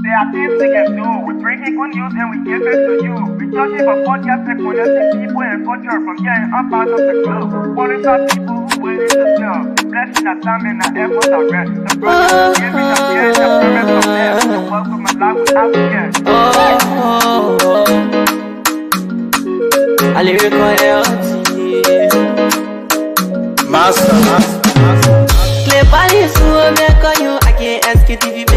There are things we can do. We bring it good news and we give it to you. We judge it for podcast and connecting people and culture from getting up out of the club. Qualified people who willing to serve. Blessing that time and that effort are rest. The brothers giving us the end, the promise of death. The work of my life without fear. I lyrical Master. Play Paris who make on you. I can't Sktv-Lib.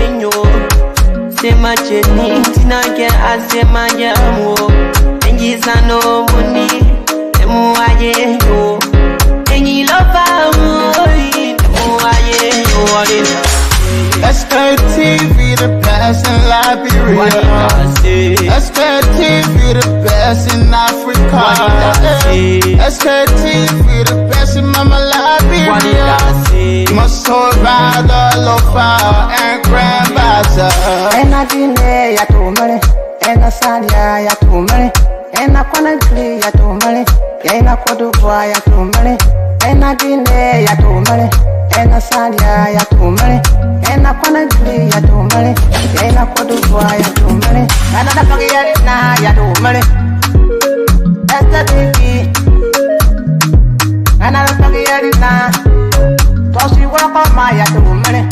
Say my journey, Tina get I say my jamo. And you no money, and more I go. And you love Sktv, the best in Liberia. Sktv, the best in Africa. Sktv, the best in Mama Liberia. Must hold by the lofa and grandmaster. And I didn't ya to money, and I said ya to money, and I couldn't play ya to money, and I could do ya to money, and I didn't ya to money, and I said ya to money, and I couldn't play ya to money, and I could do ya to money, and I forget now ya to money. That's the TV, and I don't forget it now. So she work on my ya to money.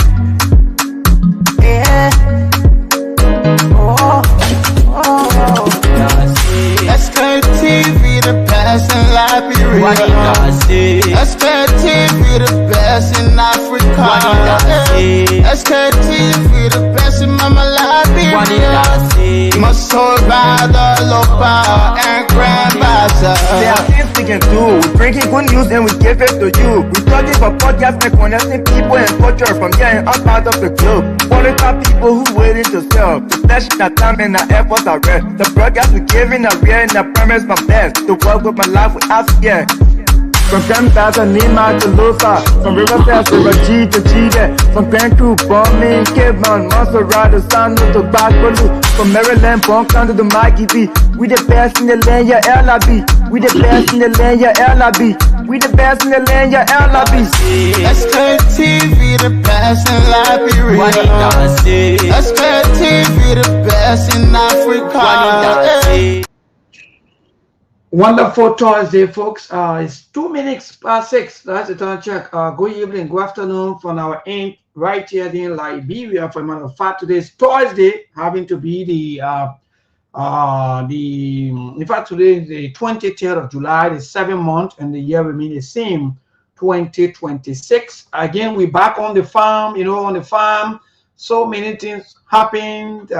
Yeah. Sktv, the best in Liberia. Sktv, the best in Africa. Sktv, the best in Mama Liberia. Must hold by the lofa and grandmaster. There are things we can do. We bring it good news and we give it to you. We judge it for podcast and connecting people and culture from getting up out of the club. Qualified people who willing to serve. The flesh, that time and the efforts are rest. The broadcast we giving are real and the premise from best. To work with my life without fear. From Grandfather Nima to Lufa, from Riverside to Raji to Chile, from Grand Crew, Bombing, Kidman, Montserrat, San to Backwalu, from Maryland, Bonkan to the Mikey B. We the best in the land, yeah, LIB. We the best in the land, yeah, LIB. We the best in the land, yeah, LIB. Sktv, the best in Liberia. Sktv, the best in Africa. Wonderful Thursday, folks. It's 2 minutes past 6. That's the time check. Good evening, good afternoon from our end right here in Liberia. For a matter of fact, today's Thursday, having to be in fact, today is the 23rd of July, the 7th month, and the year remain the same, 2026. Again, we're back on the farm. On the farm, so many things happened.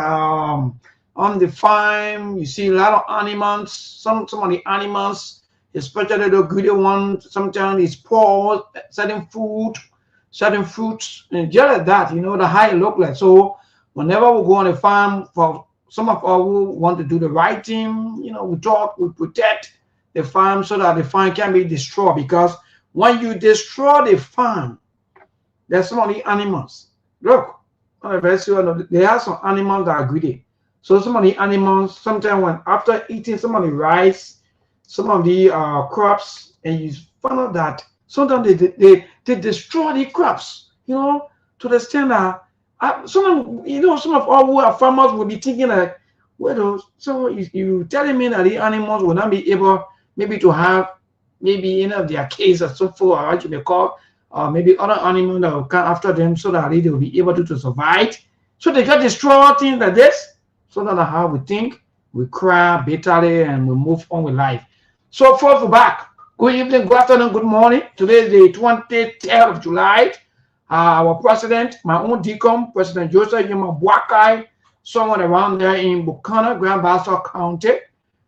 On the farm, you see a lot of animals. Some of the animals, especially the greedy ones, sometimes it's poor, certain fruits, and just like that, the how it look like. So whenever we go on the farm, for some of us who want to do the right thing, we talk, we protect the farm so that the farm can be destroyed. Because when you destroy the farm, there's some of the animals. Look, there are some animals that are greedy. So some of the animals, sometimes when after eating some of the rice, some of the crops, and you find out that sometimes they destroy the crops, to the extent that some of our who are farmers will be thinking like, well, so you telling me that the animals will not be able maybe to have maybe any of their case or so forth, or what you may call, maybe other animals that will come after them so that they will be able to survive. So they just destroy things like this. So that's how we think, we cry bitterly, and we move on with life. So first we're back. Good evening, good afternoon, good morning. Today is the 23rd of July. Our president, my own deacon, President Joseph Yuma Bwakai, someone around there in Buchanan, Grand Bassa County,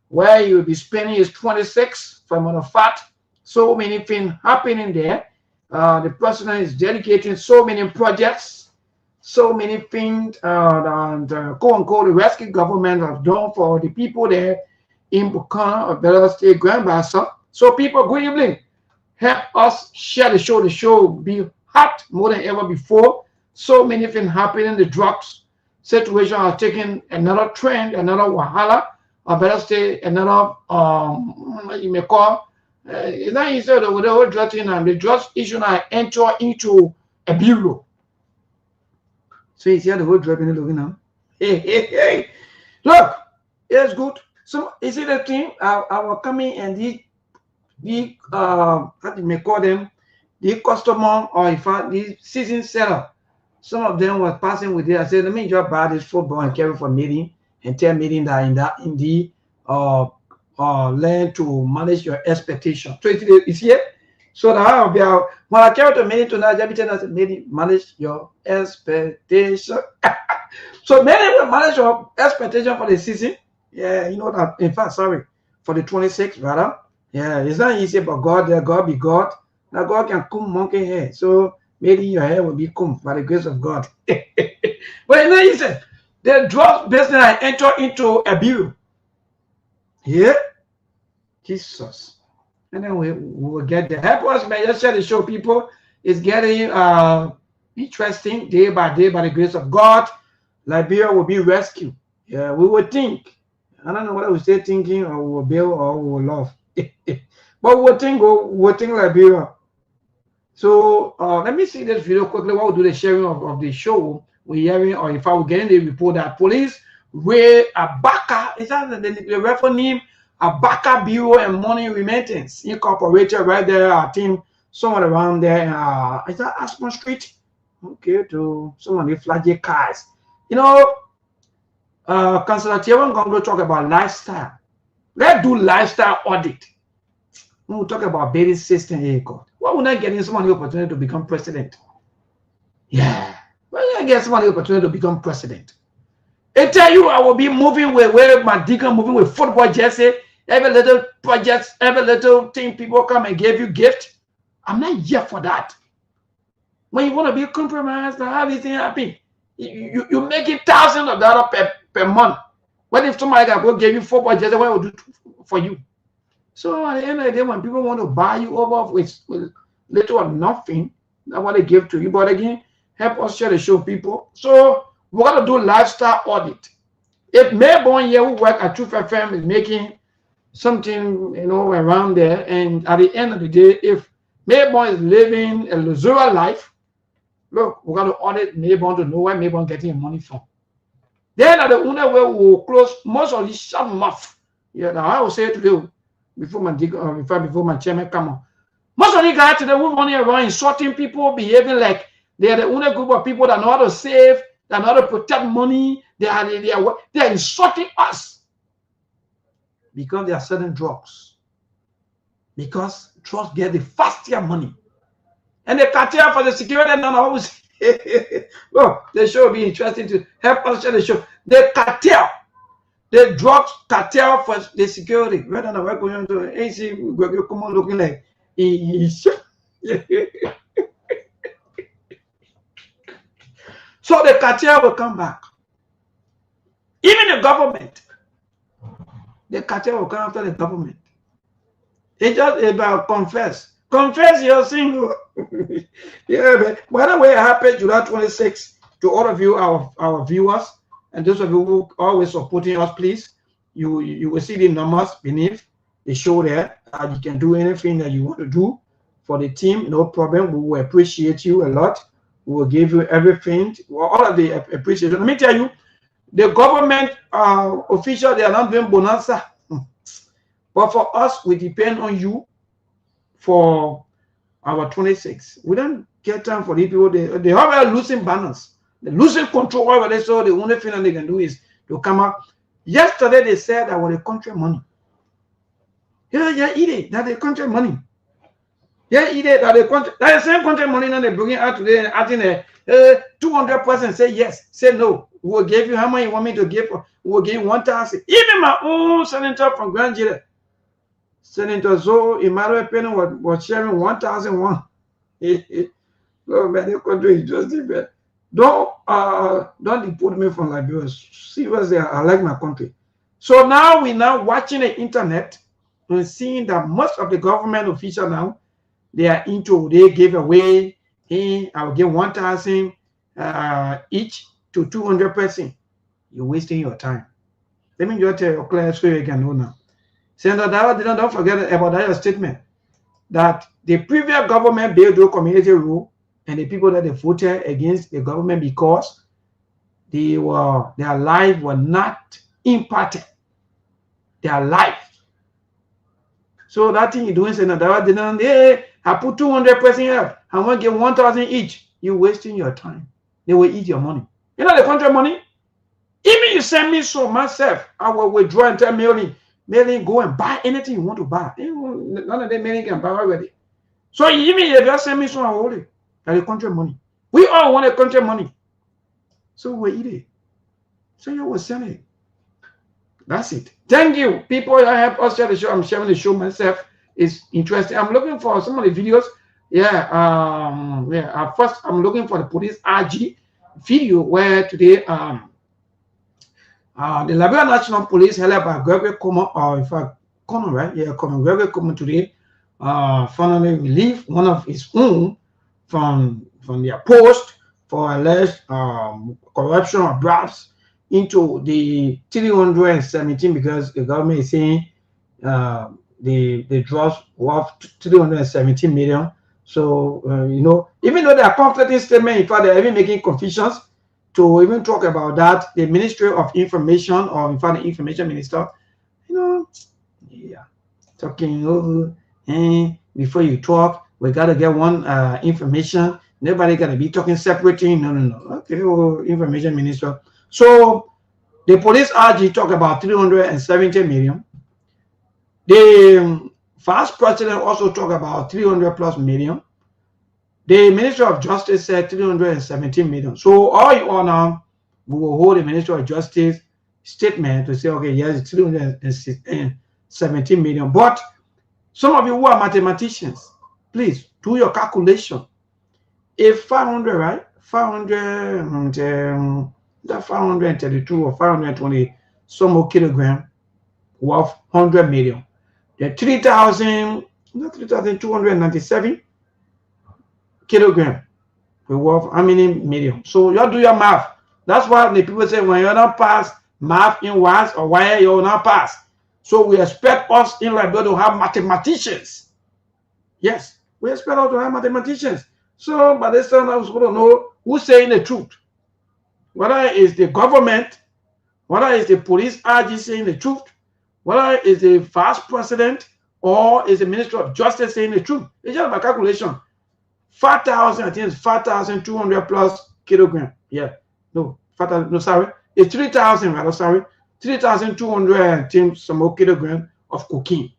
where he will be spending his 26th. For a matter of fact, so many things happening there. The president is dedicating so many projects, so many things and quote-unquote the rescue government has done for the people there in Buchanan or Bella State, Grand Bassa. So people, good evening. Help us share the show. The show will be hot more than ever before. So many things happening. The drugs situation has taken another trend, another wahala. Or better say another you may call it's not easy with the whole drug thing, and the drugs issue now enter into a bureau. So you see how the whole drug in looking now. Hey. Look, it's good. So is it a thing? I was coming and the how do you call them? The customer or in fact the season seller. Some of them was passing with it. I said, let me just buy this football and carry for meeting and tell meeting that in the learn to manage your expectation. So it's here. So that when I carry to meeting tonight, every time I said, manage your expectation. So many will manage your expectation for the season. Yeah, you know that. In fact, sorry, for the 26th, rather. Yeah, it's not easy, but God be God. Now God can comb monkey hair. So maybe your hair will be combed by the grace of God. But you know, he said, the drug business I enter into a bureau. Yeah, Jesus. And then we will get there. Help us, man. Just try to show people it's getting interesting day by day by the grace of God. Liberia will be rescued. Yeah, we will think. I don't know whether we say thinking or we will build or we will love. But we'll think Liberia. So let me see this video quickly. While we do the sharing of the show, we're hearing, or if I will get in the report that police were Abaka, is that the reference name? Abaka Bureau and Money Remittance Incorporated right there. I think someone around there. Is that Aspen Street? Okay, to someone with flag cars. You know, Councillor Tiewan Gongo talk about lifestyle. Let's do lifestyle audit. When we talk about baby system here, why would not getting someone the opportunity to become president? Yeah, why not get someone the opportunity to become president? I tell you, I will be moving with where my deacon moving with football jersey, every little project, every little thing people come and give you gift. I'm not here for that. When you want to be compromised and everything happen, you make it thousands of dollars per month. What if somebody can go give you football jersey? What will do for you? So at the end of the day, when people want to buy you over with little or nothing, that's what they give to you. But again, help us share the show, people. So we're going to do lifestyle audit. If Melbourne here who work at Truth FM is making something, you know, around there, and at the end of the day, if Melbourne is living a luxurious life, look, we're going to audit Melbourne to know where Melbourne getting money from. Then at the owner where we will close most of these shut mouth. Yeah, now I will say today before my chairman come on. Most of the guys today who money around insulting people, behaving like they are the only group of people that know how to save, that know how to protect money. They are insulting us because they are selling drugs. Because drugs get the faster money. And the cartel for the security, and always well, the show will be interesting to help us share the show. The cartel, the drugs cartel for the security. Rather than we're going to AC, we're come on looking like so the cartel will come back. Even the government, the cartel will come after the government. It's just about confess. Confess you're single. Yeah, but by the way, happy July 26th to all of you, our viewers, and those of you who are always supporting us, please. You will see the numbers beneath the show there. You can do anything that you want to do for the team, no problem. We will appreciate you a lot. We will give you everything, all of the appreciation. Let me tell you, the government officials, they are not doing bonanza. But for us, we depend on you for our 26. We don't get time for these people. They are losing balance. They're losing control over this. So the only thing that they can do is to come up. Yesterday, they said that was the country money. Yeah, eat it. That's the country money. Yeah, eat it. That's the same country money that they bring it out today. I think 200% say yes, say no. We'll give you how much you want me to give. We'll give you 1,000. Even my own senator from Grand Jury, Senator Zoe Emmanuel Penny was sharing 1,001. Oh man, the country is just different. Don't deport me from Liberia. Seriously, I like my country. So now we're now watching the internet and seeing that most of the government officials now, they are into, they give away, hey, I will give 1,000 each to 200%. You're wasting your time. Let me just tell you clear so you can know now. Senator Dawa, don't forget about that statement that the previous government built the community rule and the people that they voted against the government because their life were not impacted. Their life. So that thing you're doing, say, no, hey, I put 200% here. I want to get 1,000 each. You're wasting your time. They will eat your money. You know the country money? Even you send me some myself, I will withdraw and tell Mailing, go and buy anything you want to buy. None of them Mailing can buy already. So even if you just send me some, I will hold it. That's the country money. We all want a country money. So we eat it. So you will send it. That's it. Thank you. People that help us share the show. I'm sharing the show myself. It's interesting. I'm looking for some of the videos. First, I'm looking for the police RG video where today the Liberia National Police held by Gregory Common, or in fact, Common, right? Yeah, Common. Gregory Common today finally relieved one of his own from their post for alleged corruption or bribes into the 317, because the government is saying the drugs worth 317 million. So even though they are conflicting statements, in fact they're even making confessions to even talk about that. The Ministry of Information, or in fact the Information Minister, talking before you talk, we gotta get one information. Nobody gotta be talking separately. No. Okay, Information Minister. So the police RG talk about 370 million. The Vice President also talk about 300 plus million. The Minister of Justice said 317 million. So all you all now, we will hold the Minister of Justice statement to say, okay, yes, it's 317 million. But some of you who are mathematicians, please do your calculation. If 500, right? 532 or 520 some more kilogram worth 100 million. The 3,297 kilogram will worth how many million? So you do your math. That's why the people say when you're not pass math in once or why you're not pass. So we expect us in Liberia to have mathematicians. Yes, we expect us to have mathematicians. So by this time I was going to know who's saying the truth. Whether it's the government, whether it's the police RG saying the truth, whether it's the Vice President or is the Minister of Justice saying the truth. It's just by calculation. 5,000, I think it's 5,200 plus kilogram. Yeah. No, 5,000, no, sorry. It's 3,000, rather, sorry. 3,200 some more kilogram of cocaine.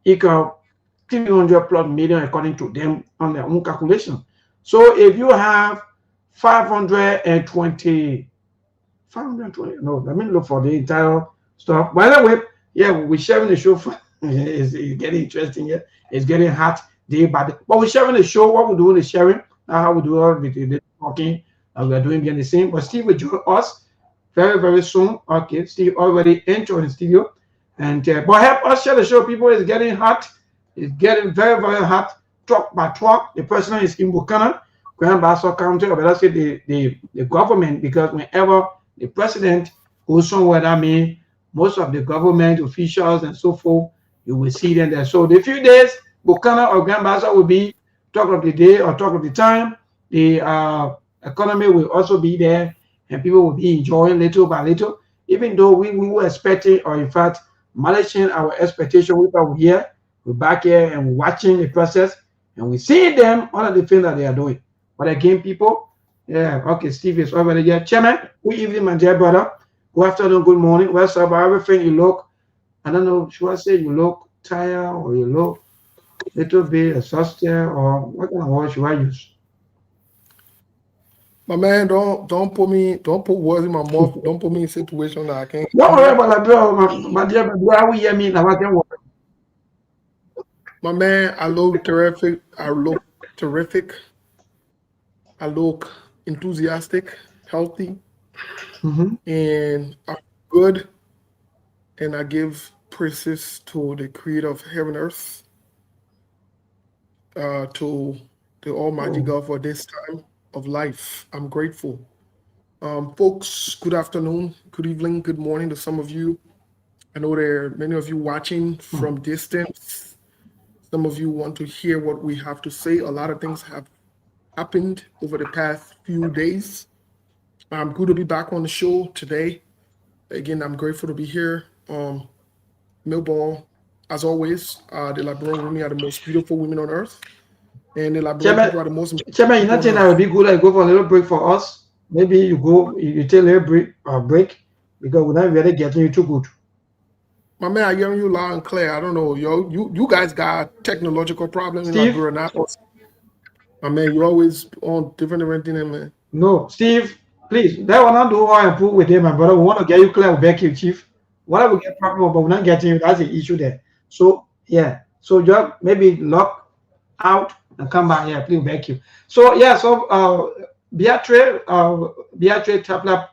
Equal 300 plus million according to them on their own calculation. So if you have 520, no, let me look for the entire stuff. By the way, yeah, we're sharing the show. It's getting interesting here. It's getting hot day by day. But we're sharing the show. What we're doing is sharing. How we do all the talking. We're doing the same. But Steve will join us very, very soon. Okay, Steve already entered the studio. And but help us share the show, people. It's getting hot. It's getting very, very hot. Talk by talk. The person is in Buchanan, Grand Bassa County, or let's say the government, because whenever the president goes somewhere, that means most of the government officials and so forth, you will see them there. So the few days, Buchanan or Grand Bassa will be talk of the day or talk of the time. The economy will also be there, and people will be enjoying little by little. Even though we were expecting, or in fact, managing our expectation, we are here, we're back here and we're watching the process, and we see them, all of the things that they are doing. But again, people, yeah, okay, Steve is already here. Chairman, good evening, my dear brother. Good afternoon, good morning. What's up? Everything you look, I don't know, should I say you look tired or you look a little bit exhausted, or what kind of word should I use? My man, don't put words in my mouth. Don't put me in a situation that I can't. Don't worry about that, bro. My dear brother, how we hear me now? I can work. My man, I look terrific. I look enthusiastic, healthy, and I'm good. And I give praises to the Creator of heaven and earth, to the Almighty God for this time of life. I'm grateful. Folks, good afternoon, good evening, good morning to some of you. I know there are many of you watching from distance. Some of you want to hear what we have to say. A lot of things have happened over the past few days. I'm good to be back on the show today. Again, I'm grateful to be here. Melbourne, as always, the Liberian women are the most beautiful women on earth, and the Liberian Chairman, people are the most important Chairman, you people not on think that earth. would be good? Like go for a little break for us. Maybe you take a little break because we're not really getting you too good. My man, I hearing you loud and clear. I don't know, yo. You guys got technological problem in Steve, Liberia, not us. My man, you always on different things, man. no, Steve, please. That will not do all and put with him, my brother. We want to get you clear with Becky, Chief. Whatever we get problem, but we're not getting you. That's the issue there. So yeah, so just maybe lock out and come back here, please, Becky. So yeah, so Beatrice Tapla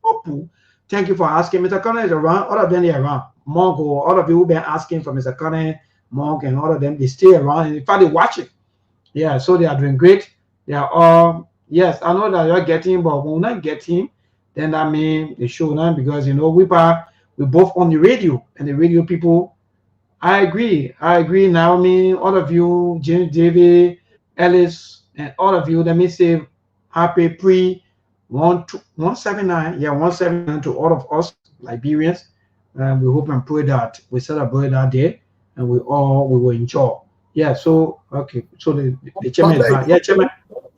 Popu, thank you for asking. Mr. Connor is around. All of them are around. Monk, all of you who've been asking for Mr. Connor, Monk, and all of them, they stay around. In fact, they watch it. Yeah, so they are doing great. They are all, yes, I know that you're getting, but when we not get him, then that means the show now because we both on the radio and the radio people. I agree. I agree, Naomi, all of you, James David, Ellis, and all of you. Let me say happy pre 179. Yeah, 179 to all of us Liberians. And we hope and pray that we celebrate that day and we will enjoy. Yeah, so okay. So the My chairman is man, back. Yeah, chairman.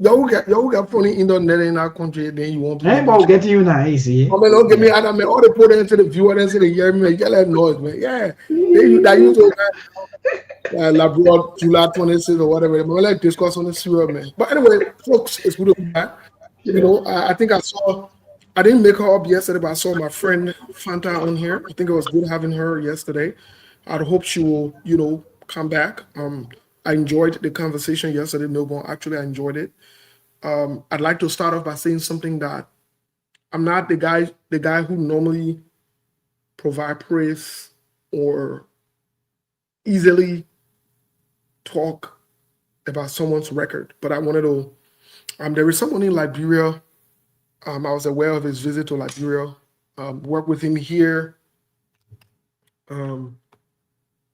y'all got funny internet in our country, then you want people Anybody to getting you now, easy. I mean, don't get me out of me. All they put into the viewer, into the hear me, yell at noise, man. Yeah. That you told Labrador, July 26th or whatever. But let's discuss on the sewer, man. But anyway, folks, it's good to be back. You know, I think I didn't make her up yesterday, but I saw my friend Fanta on here. I think it was good having her yesterday. I hope she will, come back. I enjoyed the conversation yesterday, Melbourne. Actually, I enjoyed it. I'd like to start off by saying something that I'm not the guy who normally provide praise or easily talk about someone's record, but I wanted to. There is someone in Liberia. I was aware of his visit to Liberia. Worked with him here.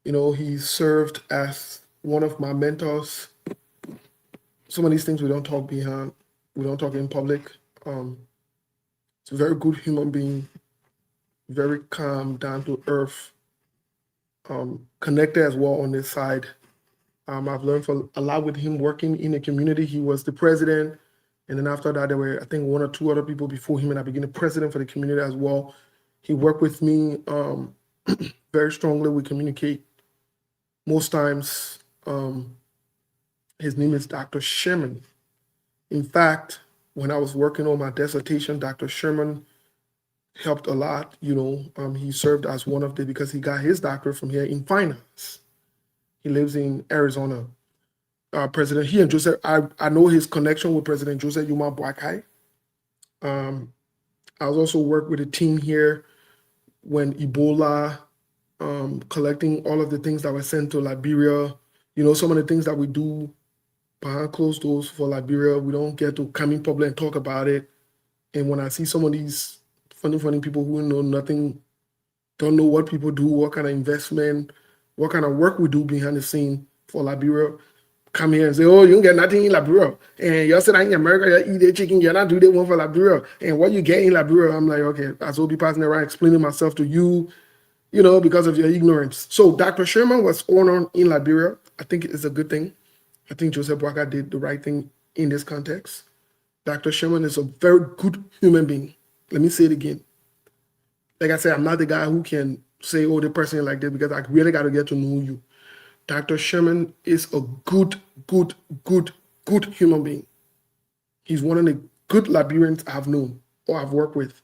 He served as one of my mentors. Some of these things we don't talk behind. We don't talk in public. It's a very good human being, very calm, down to earth, connected as well on this side. I've learned a lot with him working in the community. He was the president, and then after that, there were, I think, one or two other people before him, and I became the president for the community as well. He worked with me very strongly. We communicate most times. His name is Dr. Sherman. In fact, when I was working on my dissertation, Dr. Sherman helped a lot. He served as one of because he got his doctorate from here in finance. He lives in Arizona. President, he and Joseph, I know his connection with President Joseph Yuma Boakai. I was also worked with a team here when Ebola, collecting all of the things that were sent to Liberia. Some of the things that we do behind closed doors for Liberia, we don't get to come in public and talk about it. And when I see some of these funny people who know nothing, don't know what people do, what kind of investment, what kind of work we do behind the scene for Liberia, come here and say, oh, you don't get nothing in Liberia. And you're sitting in America, you eat the chicken, you're not doing that one for Liberia. And what you get in Liberia, I'm like, okay, I will be passing around explaining myself to you, because of your ignorance. So Dr. Sherman was honored in Liberia. I think it's a good thing. I think Joseph Boakai did the right thing in this context. Dr. Sherman is a very good human being. Let me say it again. Like I said, I'm not the guy who can say, oh, the person is like this, because I really got to get to know you. Dr. Sherman is a good human being. He's one of the good Liberians I've known or I've worked with.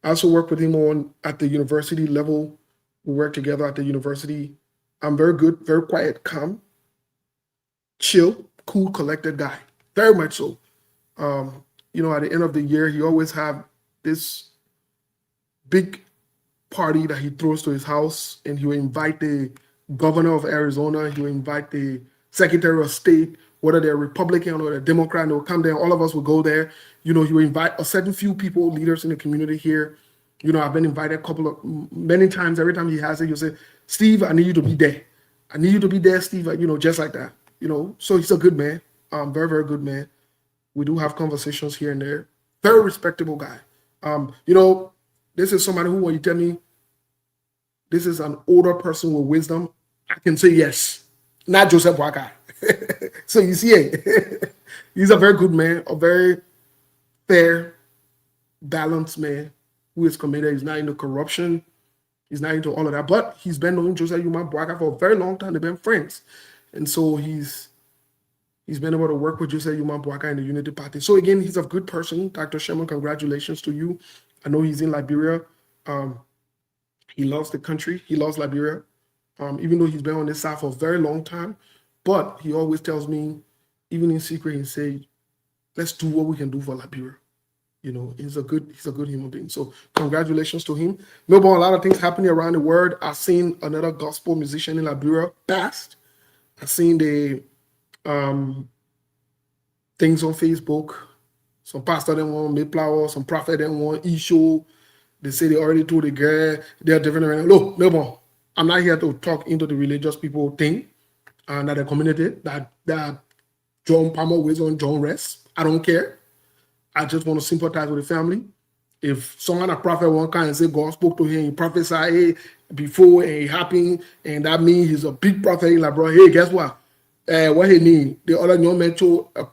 I also worked with him at the university level. We worked together at the university. I'm very good, very quiet, calm, chill, cool, collected guy. Very much so. At the end of the year, he always have this big party that he throws to his house, and he will invite the governor of Arizona, he will invite the secretary of state, whether they're Republican or they're Democrat, and they'll come there. All of us will go there. He will invite a certain few people, leaders in the community here. I've been invited many times. Every time he has it, he'll say, Steve, I need you to be there. I need you to be there, Steve, just like that. So he's a good man, very, very good man. We do have conversations here and there. Very respectable guy. You know, this is somebody who, when you tell me this is an older person with wisdom, I can say yes. Not Joseph Boakai. So you see, he's a very good man, a very fair, balanced man who is committed. He's not into corruption. He's not into all of that. But he's been knowing Joseph Boakai for a very long time. They've been friends. And so he's been able to work with Joseph Boakai in the Unity Party. So again, he's a good person. Dr. Sherman, congratulations to you. I know he's in Liberia. He loves the country. He loves Liberia. Even though he's been on this side for a very long time. But he always tells me, even in secret, he says, let's do what we can do for Liberia. You know, he's a good human being. So congratulations to him. Melbourne, a lot of things happening around the world. I've seen another gospel musician in Liberia passed. I've seen the things on Facebook. Some pastor didn't want Mayflower, some prophet didn't want Isho. They say they already told the girl they're different. Look, Melbourne, I'm not here to talk into the religious people thing and that the community that John Palmer waits on John rest. I don't care. I just want to sympathize with the family. If someone, a prophet, one kind and say God spoke to him, he prophesied before and it happened, and that means he's a big prophet, like, bro, hey, guess what? What he need? The other young man told a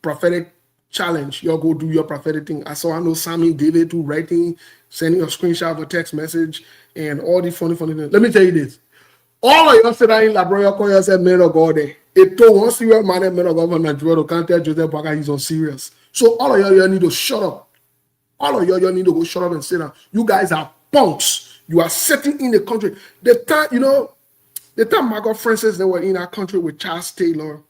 prophetic challenge. Y'all go do your prophetic thing. I know Sammy David too writing, sending a screenshot of a text message, and all these funny things. Let me tell you this. All of y'all sit down in Liberia, call yourself men of God there. It told one serious man of God from Nigeria to can't tell Joseph Boakai he's on serious. So all of y'all need to shut up. All of y'all need to go shut up and sit down. You guys are punks. You are sitting in the country. The time Margot Francis, they were in our country with Charles Taylor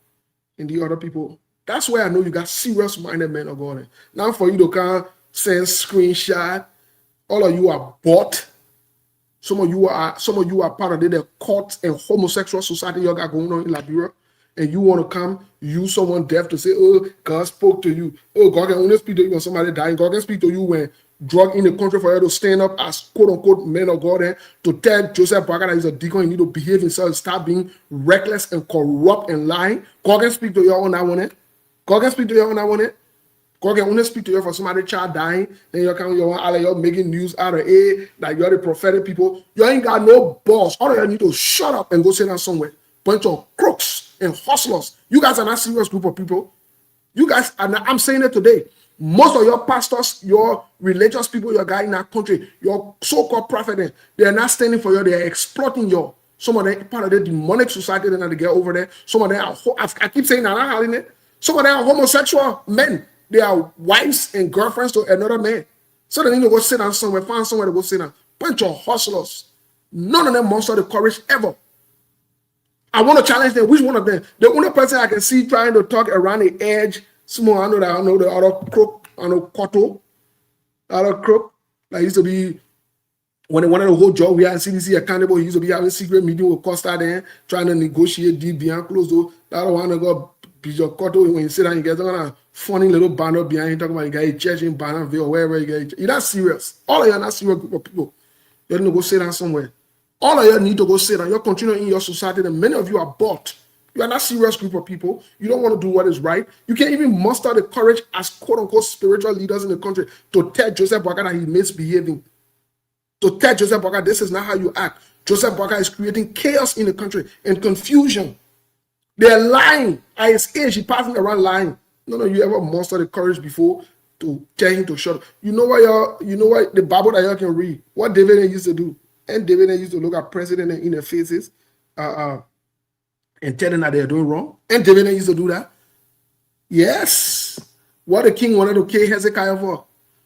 and the other people. That's where I know you got serious-minded men of God. Now for you to come send screenshot, all of you are bought. Some of you are part of the cult and homosexual society you got going on in Liberia. And you want to come use someone deaf to say, oh, God spoke to you. Oh, God can only speak to you when somebody dying. God can speak to you when drug in the country for you to stand up as quote-unquote men of God and to tell Joseph Boakai that he's a deacon, you need to behave himself and stop being reckless and corrupt and lying. God can speak to you on that one. God can speak to you on that one. God can only speak to you for somebody child dying. Then you're making news out of it, like you're the prophetic people. You ain't got no boss. All of you need to shut up and go sit down somewhere. Bunch of crooks and hustlers. You guys are not a serious group of people. You guys are not, I'm saying it today. Most of your pastors, your religious people, your guys in that country, your so-called prophets, they're not standing for you. They're exploiting you. Some of them part of the demonic society that they get over there. Some of them are, I keep saying that, some of them are homosexual men. They are wives and girlfriends to another man. So they need to go sit down somewhere, find somewhere to go sit down. Bunch of hustlers. None of them muster the courage ever. I want to challenge them. Which one of them? The only person I can see trying to talk around the edge, small, I know the other crook, I know Cotto, the other crook, that used to be, when they wanted to hold job, we had CDC accountable, he used to be having secret meeting with Costa there, trying to negotiate deal behind closed door. The other one, go Bishop Cotto, when you sit down, you get a funny little banner behind you, talking about you got a church in Bannerville or wherever you get. You're not serious. All of you are not serious group of people. You need to go sit down somewhere. All of you need to go sit down. You're continuing in your society, and many of you are bought. You are not a serious group of people. You don't want to do what is right. You can't even muster the courage as quote-unquote spiritual leaders in the country to tell Joseph Boakai that he's misbehaving. To tell Joseph Boakai this is not how you act. Joseph Boakai is creating chaos in the country and confusion. They're lying. At his age, he's passing around lying. None of you ever mustered the courage before to tell him to shut up. You know what the Bible that you can read, what David used to do. And David used to look at president in their faces and tell them that they're doing wrong. And David used to do that. Yes. What the king wanted to kill Hezekiah for.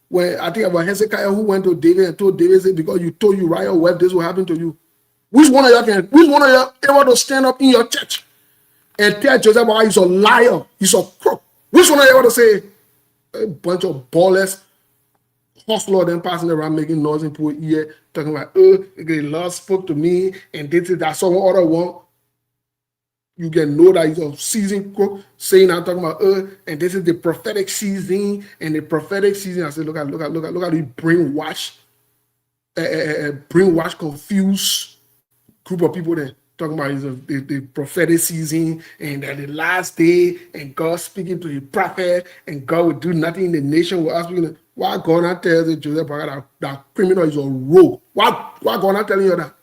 When I think about Hezekiah who went to David and told David, said, because you told Uriah wept, this will happen to you. Which one of you able to stand up in your church and tell Joseph Boakai he's a liar, he's a crook? Which one of you able to say a bunch of ballers? Hustler them passing around making noise in people's ear, talking about, the Lord spoke to me, and this is that someone other one. You can know that he's a seasoned crook, saying I'm talking about, and this is the prophetic season, and the prophetic season. I said, look at you brainwash, confused group of people there. talking about the prophetic season and that the last day and God speaking to the prophet and God will do nothing in the nation with us. Why God not tell the Joseph Parker that criminal is a rogue? Why God not telling you that?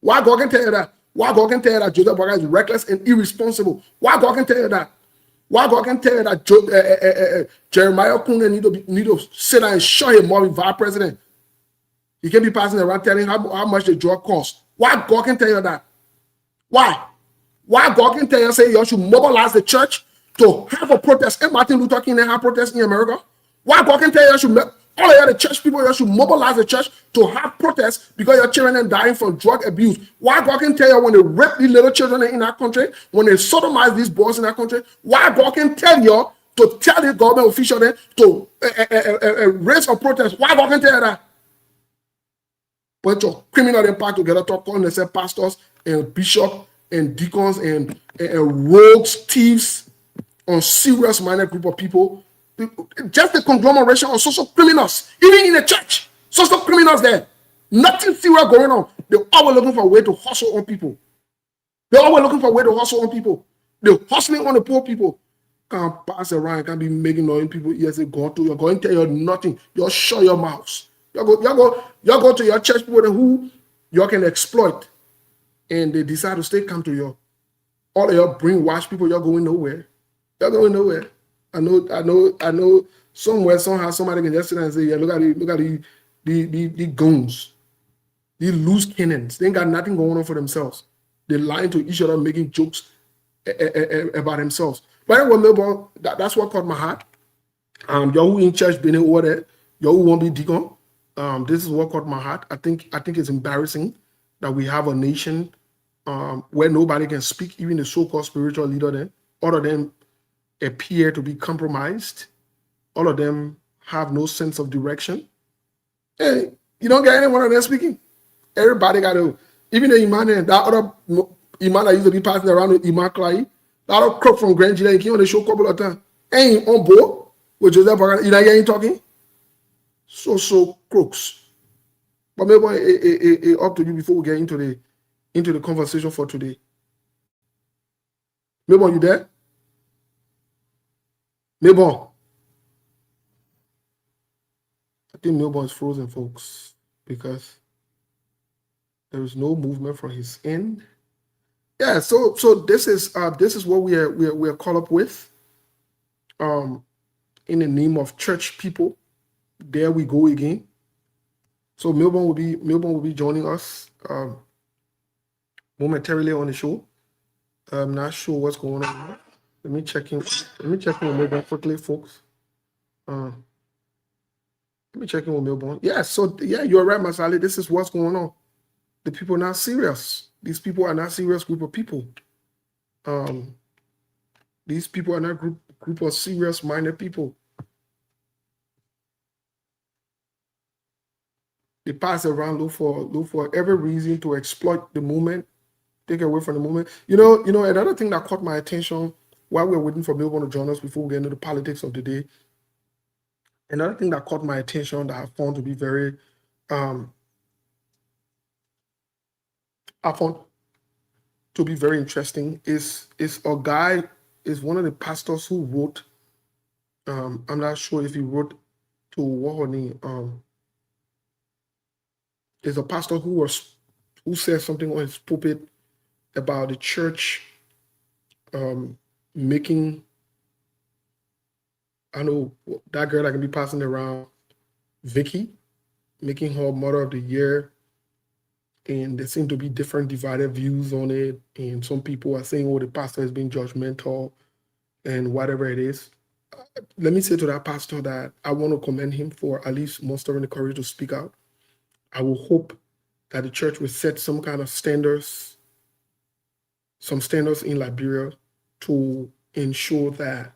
Why God can tell you that? Why God can tell you that Joseph Parker is reckless and irresponsible? Why God can tell you that? Why God can tell you that Jeremiah Kuhn need to sit down and shut him up with vice president? He can't be passing around telling how much the drug costs. Why God can tell you that? Why? Why God can tell you, say you should mobilize the church to have a protest? And Martin Luther King had protest in America. Why God can tell you, all of you, the church people, you should mobilize the church to have protests because your children are dying from drug abuse. Why God can tell you when they rape these little children in that country, when they sodomize these boys in that country, why God can tell you to tell the government official then to raise a protest? Why God can tell you that? But your criminal impact together talk on themselves pastors and bishops and deacons and rogues, thieves, unserious minded group of people. Just the conglomeration of social criminals, even in the church, social criminals there. Nothing serious going on. They're always looking for a way to hustle on people. They're always looking for a way to hustle on people. They're hustling on the poor people. Can't pass around, can't be making noise people ears. They go to you're going to tell you nothing. You'll shut your mouths. You go to your church people who you can exploit, and they decide to stay come to you. All of your brainwash people, you're going nowhere. You're going nowhere. I know. Somewhere, somehow, somebody can just sit and say, "Yeah, look at the goons, these loose cannons. They ain't got nothing going on for themselves. They're lying to each other, making jokes about themselves." But anyway, that's what caught my heart. Y'all who in church been over there, y'all who won't be deacon. This is what caught my heart. I think it's embarrassing that we have a nation where nobody can speak, even the so-called spiritual leader. Then all of them appear to be compromised. All of them have no sense of direction. Hey, you don't get any one of them speaking. Everybody got to, even the imam and that other imam that used to be passing around with Imam Clay, that other crook from Grand Gila, he came on the show a couple of times. Ain't on board with Joseph Parker. You know, he ain't talking. So crooks. But maybe up to you before we get into the conversation for today. Maybe you there? Maybe. I think Melbourne is frozen, folks, because there is no movement from his end. Yeah, so this is what we are caught up with. In the name of church people. There we go again. So Melbourne will be joining us momentarily on the show. I'm not sure what's going on. Let me check in with Melbourne quickly, folks. Let me check in with Melbourne. Yeah, so yeah, you're right, Masali. This is what's going on. The people are not serious. These people are not serious group of people. These people are not group of serious-minded people. They pass around, look for every reason to exploit the movement, take away from the movement. You know, another thing that caught my attention while we were waiting for Melbourne to join us before we get into the politics of the day. Another thing that caught my attention that I found to be very, interesting is a guy, is one of the pastors who wrote. I'm not sure if he wrote to Wahoni. Is a pastor who said something on his pulpit about the church making, I know that girl that can be passing around, Vicky, making her Mother of the Year, and there seem to be different divided views on it, and some people are saying, oh, the pastor is being judgmental and whatever it is. Let me say to that pastor that I want to commend him for at least mustering the courage to speak out. I will hope that the church will set some kind of standards, some standards in Liberia to ensure that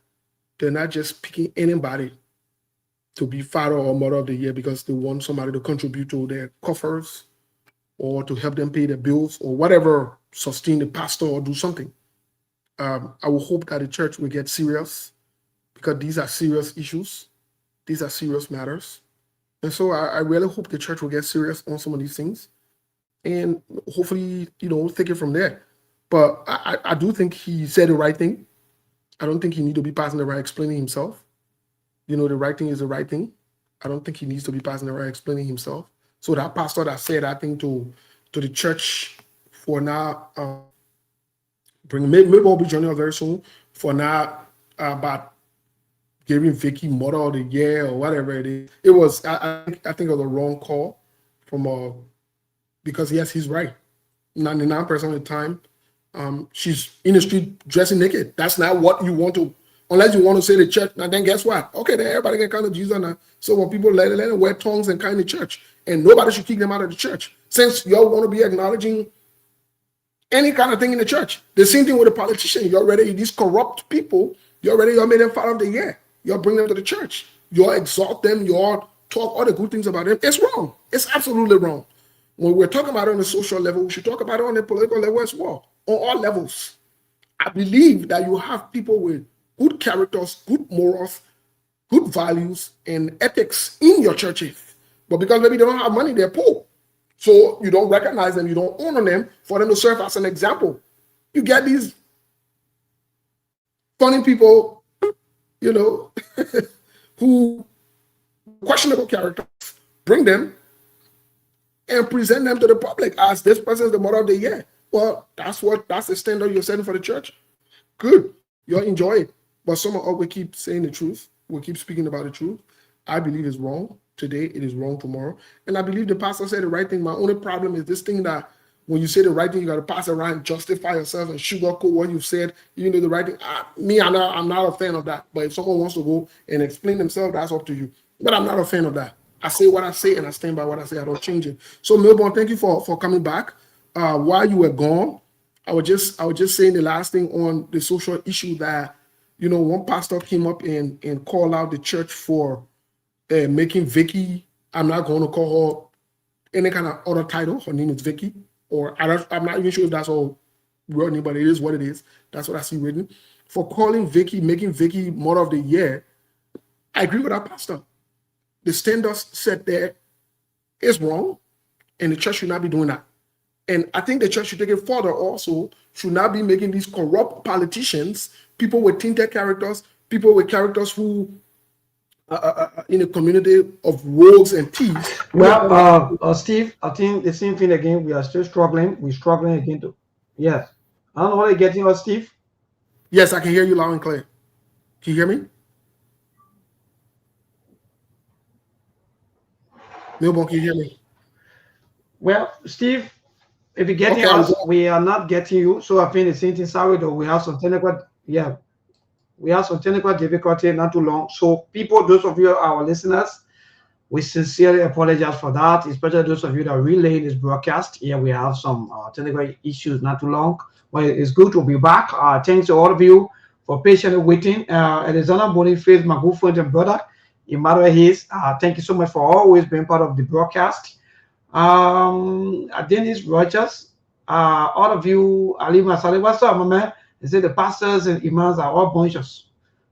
they're not just picking anybody to be Father or Mother of the Year because they want somebody to contribute to their coffers or to help them pay their bills or whatever, sustain the pastor or do something. I will hope that the church will get serious because these are serious issues. These are serious matters. And so I really hope the church will get serious on some of these things and hopefully, take it from there. But I do think he said the right thing. I don't think he need to be passing the right explaining himself. The right thing is the right thing. I don't think he needs to be passing the right explaining himself. So that pastor that said that thing to the church for now, maybe I'll be joining us very soon for now about giving Vicky Mother of the Year or whatever it is. It was I think it was a wrong call from because yes, he's right. 99% of the time, she's in the street dressing naked. That's not what you want to, unless you want to say the church. Now then, guess what? Okay, then everybody can kind of Jesus now. So when people let them wear tongues and kind of church, and nobody should kick them out of the church, since y'all want to be acknowledging any kind of thing in the church. The same thing with the politicians. You're already these corrupt people. Y'all made them Father of the Year. Y'all bring them to the church. Y'all exalt them. Y'all talk all the good things about them. It's wrong. It's absolutely wrong. When we're talking about it on the social level, we should talk about it on the political level as well, on all levels. I believe that you have people with good characters, good morals, good values, and ethics in your churches. But because maybe they don't have money, they're poor. So you don't recognize them, you don't honor them for them to serve as an example. You get these funny people, who questionable characters, bring them and present them to the public as this person is the Mother of the Year. Well, that's the standard you're setting for the church. Good, you'll enjoy it. But some of us will keep saying the truth. We'll keep speaking about the truth. I believe it's wrong today. It is wrong tomorrow. And I believe the pastor said the right thing. My only problem is this thing that when you say the right thing, you got to pass around, justify yourself, and sugarcoat what you've said. You know the right thing. I'm not a fan of that. But if someone wants to go and explain themselves, that's up to you. But I'm not a fan of that. I say what I say, and I stand by what I say. I don't change it. So Milburn, thank you for coming back. While you were gone, I was just saying the last thing on the social issue that one pastor came up and called out the church for making Vicky. I'm not going to call her any kind of other title. Her name is Vicky, or I'm not even sure if that's all real name, but it is what it is. That's what I see written. For making Vicky Mother of the Year, I agree with that pastor. The standards set there is wrong, and the church should not be doing that. And I think the church should take it further also, should not be making these corrupt politicians, people with tainted characters, people with characters who in a community of rogues and thieves. Well, Steve, I think the same thing again. We are still struggling. We're struggling again to, yes. I don't know what you're getting on, Steve. Yes, I can hear you loud and clear. Can you hear me? Milburn, can you hear me? Well, Steve, if you're getting us, we are not getting you. So I think the same thing. Sorry, though, we have some technical, we have some technical difficulty not too long. So people, those of you, our listeners, we sincerely apologize for that, especially those of you that relay this broadcast. Yeah, we have some technical issues not too long, but it's good to be back. Thanks to all of you for patiently waiting. Alexander Boniface, my good friend and brother, Emmanuel Hayes, thank you so much for always being part of the broadcast. Dennis Rogers, all of you, Ali Masali, what's up, my man? They say the pastors and imams are all bunches.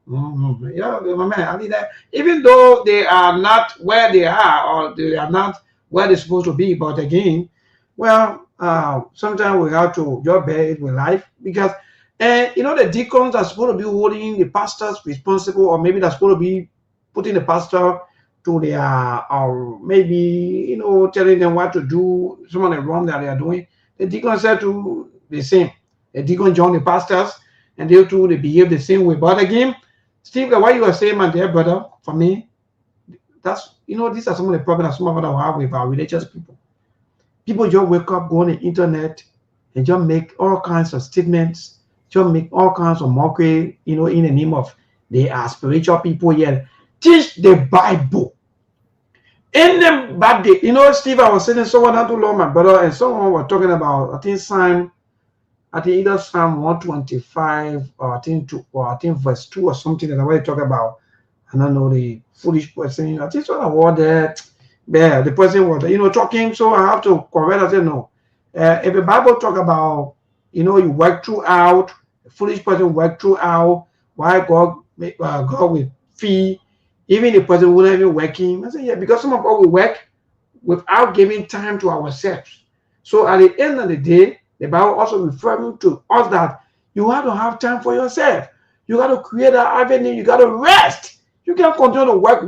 Yeah, my man, Ali, that even though they are not where they are, or they are not where they're supposed to be, but again, well, sometimes we have to just bear it with life, because the deacons are supposed to be holding the pastors responsible, or maybe they're supposed to be putting the pastor to their, or maybe telling them what to do, some of the wrong that they are doing. The deacon said to the same. The deacon join the pastors, and they too, they behave the same way. But again, Steve, what you are saying, my dear brother, for me, that's these are some of the problems that some of us have with our religious people. People just wake up, go on the internet, and just make all kinds of statements, just make all kinds of mockery, in the name of they are spiritual people. Yeah, teach the Bible. In the bad day, Steve, I was saying someone not too long, my brother, and someone was talking about, I think either Psalm 125 or I think verse 2 or something that I want to talk about. I don't know, the foolish person. I think sort of what that the person was talking. So I have to correct. I said no. If the Bible talk about you work throughout, a foolish person work throughout, why God will fee, even the person who not even working. I said yeah, because some of us will work without giving time to ourselves. So at the end of the day, The Bible also referring to us that you have to have time for yourself. You got to create an avenue. You got to rest. You can't continue to work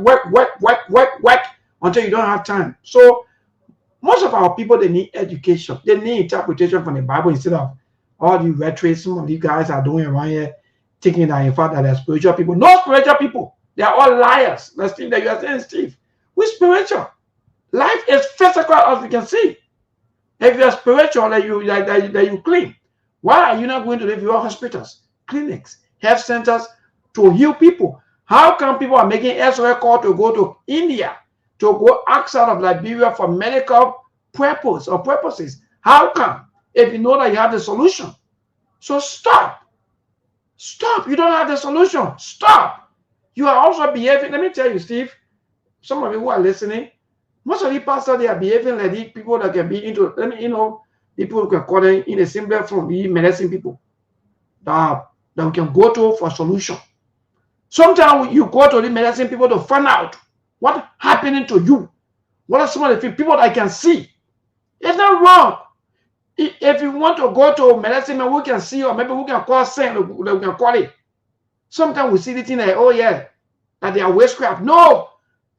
until you don't have time. So most of our people, they need education. They need interpretation from the Bible instead of all the rhetoric some of these guys are doing around here, thinking that in fact that they're spiritual people. No spiritual people. They are all liars. That's the thing that you are saying, Steve. We're spiritual. Life is physical, as we can see. If you're spiritual, that you clean. Why are you not going to live your hospitals, clinics, health centers to heal people? How come people are making SOS call to go to India, to go outside of Liberia for medical purposes? How come? If you know that you have the solution. So stop. Stop. You don't have the solution. Stop. You are also behaving. Let me tell you, Steve, some of you who are listening, most of the pastors, they are behaving like these people that can be into, people who can call them in a simpler form, the medicine people that we can go to for solution. Sometimes you go to the medicine people to find out what's happening to you. What are some of the people that I can see? It's not wrong. If you want to go to medicine, we can see, or maybe we can call Saint, we can call it. Sometimes we see the thing like, oh yeah, that they are witchcraft. No,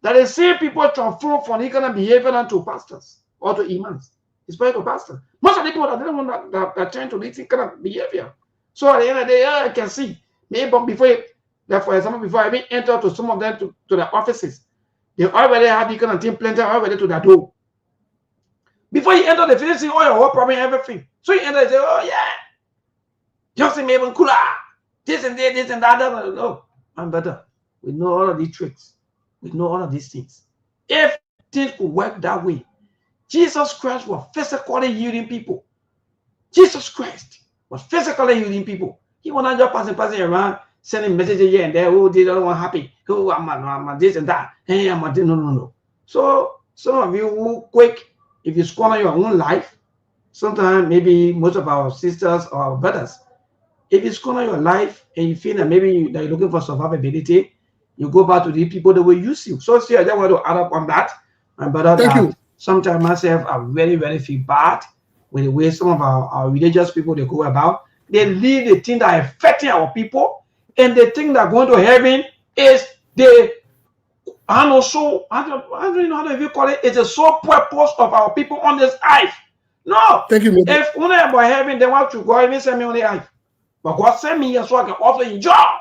that the same people transform from this kind of behavior to pastors or to imams, especially to pastors. Most of the people that they don't want that turn to this kind of behavior. So at the end of the day, I can see. Maybe before, for example, before I even enter to some of them to their offices, they already have this kind of thing planted already to that door. Before you enter, they finish seeing all your work problem, everything. So you enter and say, oh yeah, just maybe cooler, this and that, this and that. No, I'm better. We know all of these tricks. We know all of these things. If things could work that way, Jesus Christ was physically healing people. Jesus Christ was physically healing people. He was not just passing around, sending messages here and there. Oh, they don't want happy. Oh, I'm this and that. Hey, I'm a no. So some of you who quick, if you squander your own life, sometimes maybe most of our sisters or our brothers, if you squander your life and you feel that maybe that you're looking for survivability, you go back to the people that will use you. So see, I just want to add up on that. My brother, Thank you. Sometimes myself, I very, very feel bad with the way some of our religious people, they go about. They leave the thing that are affecting our people, and the thing that going to heaven is the, I don't know how to even call it. It's the sole purpose of our people on this earth. No. Thank you, if only about heaven, they want to go even send me on the earth. But God send me here so I can offer you job.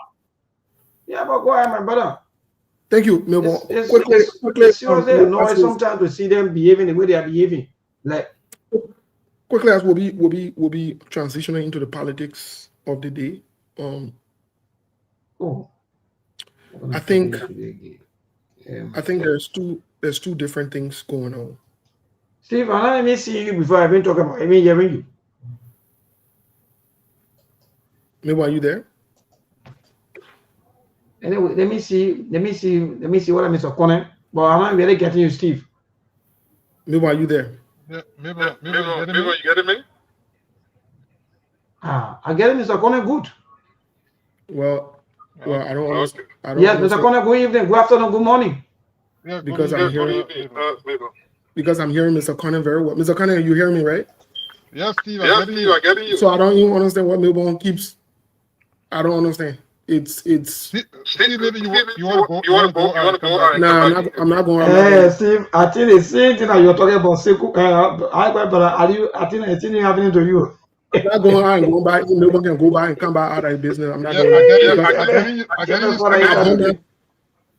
Yeah, but go ahead, my brother. Thank you, Milbo. Quickly, sometimes we see them behaving the way they are behaving. Like quickly, as we'll be transitioning into the politics of the day. I think there's two different things going on. Steve, let me see you before I've been talking about even hearing you. Maybe are you there? Anyway, let me see what I'm Mr. Connor. But I'm not really getting you, Steve. Maybe are you there? Yeah, maybe you getting me? I get it, Mr. Connor, good. Well, I don't understand. Yes, Mr. Connor, good evening, good afternoon, good morning. Yeah, because I'm hearing Mr. Connor very well. Mr. Connor, you hear me, right? Yes, Steve, I'm getting you. So I don't even understand what Milborn keeps. I don't understand. It's. Steve, maybe you want to go. Nah, I'm not going. Hey, Steve, I think the same thing that you're talking about. I think it's happening to you. I'm not going out and go by. Milborn can go by and come back out of business. I'm not going. I get you.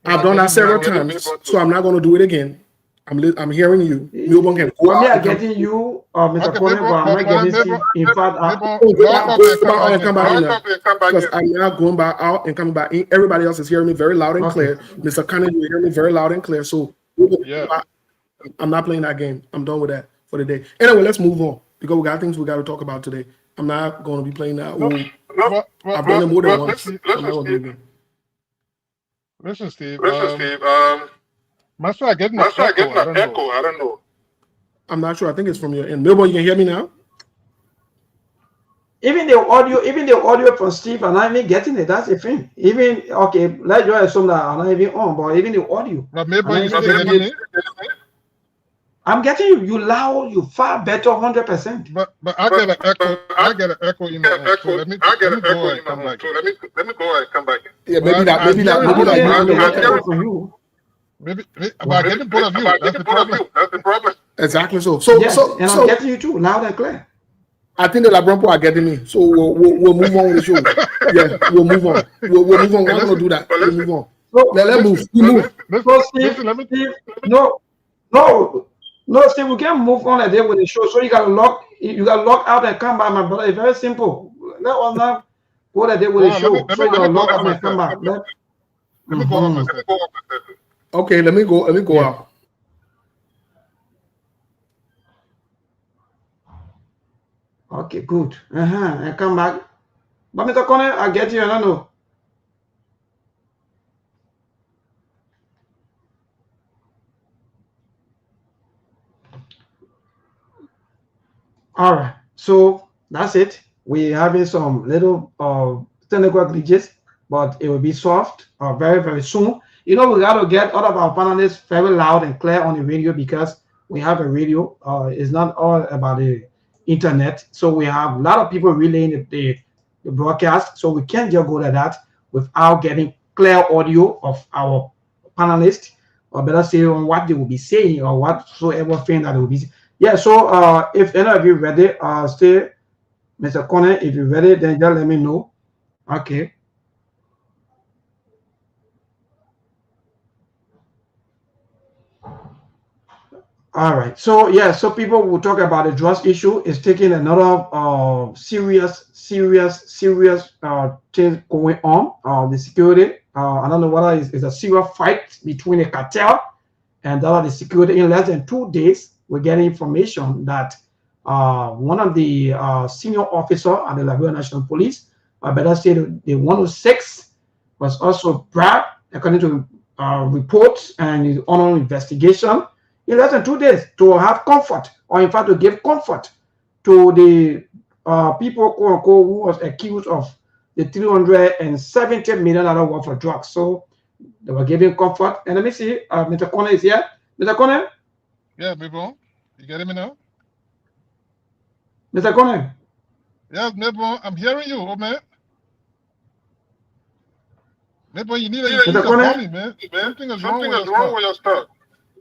I've done that several times, so I'm not going to do it again. I'm hearing you. Milborn can go out. I'm getting you, Mr. Connor, but I'm not getting Steve. In fact, go out and come back in because I'm not going back out and coming back in. Everybody else is hearing me very loud and clear. Mr. Connor, you hear me very loud and clear. So I'm not playing that game. I'm done with that for the day. Anyway, let's move on because we got things we got to talk about today. I'm not going to be playing that. I've done it more than once. I'm not going to do it again. Listen, Steve. I getting an echo. I don't know. I'm not sure. I think it's from your end. Milbo, you can hear me now? Even the audio from Steve, I'm not even getting it. That's the thing. Even let's just assume that I'm not even on, but even the audio. But maybe you can hear me. I'm getting you. You loud. You far better, 100%. But I get an echo. I get an echo in my own. So let me go and come back. Let me go and come back. Yeah, maybe that. Maybe You. Maybe, but I get both of you. That's the problem. That's the problem. Exactly so. And I'm getting you too, loud and clear. I think the Labrampo are getting me. So we'll move on with the show. Yeah, we'll move on. We'll move on. We're not gonna do that. We'll move on. Let's move. We move. Steve, no, Steve, we can't move on a day with the show. So you gotta log out and come back, my brother. It's very simple. Let us not go a day with the show. So you gotta log out and come back. Let me go on myself. Okay, let me go out. Okay, good. And come back. But Mr. Connor, I get you. I don't know. All right. So that's it. We're having some little technical glitches, but it will be solved very, very soon. You know, we got to get all of our panelists very loud and clear on the radio because we have a radio. It's not all about the internet. So we have a lot of people relaying the broadcast. So we can't just go to that without getting clear audio of our panelists, or better say on what they will be saying or whatsoever thing that they will be saying. Yeah, so if any of you ready, stay, Mr. Connor, if you're ready, then just let me know. Okay. All right. So yeah, so people will talk about the drugs issue. It's taking another serious thing going on. The security. I don't know whether it's a serious fight between a cartel and the security. In less than 2 days, we're getting information that one of the senior officer at the Liberia National Police, I better say the 106, was also bribed according to reports and his own investigation. In less than 2 days to have comfort, or in fact to give comfort to the people quote unquote who was accused of the $370 million worth of drugs. So they were giving comfort. And let me see, Mr. Connor is here. Mr. Connor? Yeah, Mebo. You getting me now? Mr. Connor? Yes, Mebo. I'm hearing you, oh man. Mebo, you need Mr. to Connor? call me, man. Something is wrong with your stuff.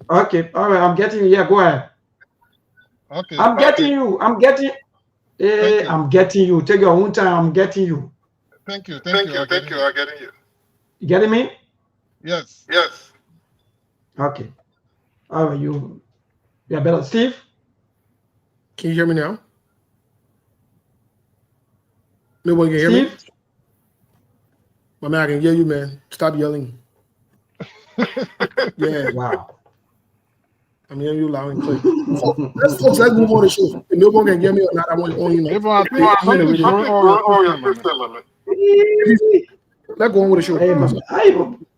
Okay, all right, I'm getting you. Yeah, go ahead. Okay. I'm getting you. I'm getting you. Take your own time. I'm getting you. Thank you. I'm getting you. You getting me? Yes. Okay. All right, you. Yeah, better. Steve? Can you hear me now? Nobody can hear me? My man, I can hear you, man. Stop yelling. Yeah. Wow. I'm hearing you loud and clear. Let's move on the show. If no one can hear me or not, I want you know. Mebo, I think something's wrong with your system, man. Let's go on with the show. Hey,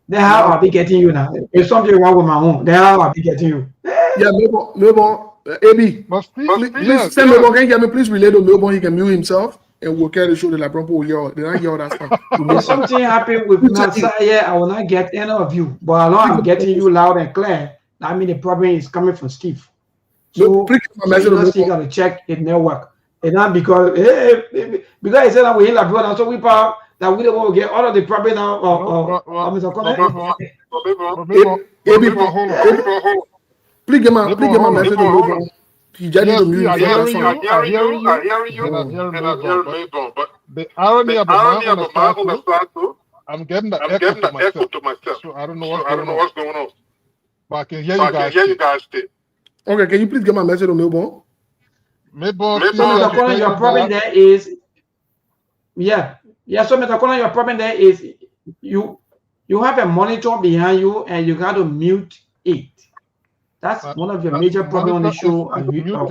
then how I'll be getting you now? If something wrong with my own, then how I'll be getting you? Yeah, Mebo, AB. Please send Mebo. Can you hear me? Please relay to Mebo. He can mute himself, and we'll carry the show. The Labrampo will yell. They don't yell that stuff. If something happened with my side, I will not get any of you. But I know I'm getting you loud and clear. I mean, the problem is coming from Steve. So you got to check it network. And not because I said that we in Labrador, so we power that we don't want to get all of the problem now. Mr. Connor. Please get my message to Mebo. He just need to mute. I hear you. But the irony of the matter, I'm getting the echo to myself. So I don't know what's going on. But I can hear you guys. Okay, can you please get my message to Mebo? Mr. Connor, your problem there is, so Mr. Connor, your problem there is you have a monitor behind you and you got to mute it. That's one of your major problems on the show.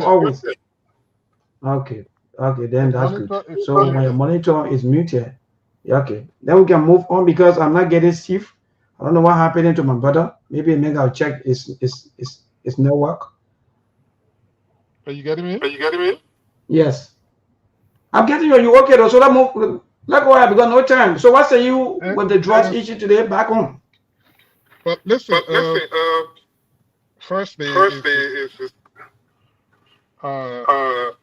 Always. Okay, then that's good. So when your monitor is muted, okay, then we can move on because I'm not getting Steve. I don't know what happened to my brother. Maybe I'll check his network. Are you getting me? Yes. I'm getting you. You okay though? So let's go ahead because no time. So what say you with the drugs issue today back home? But listen, first day is the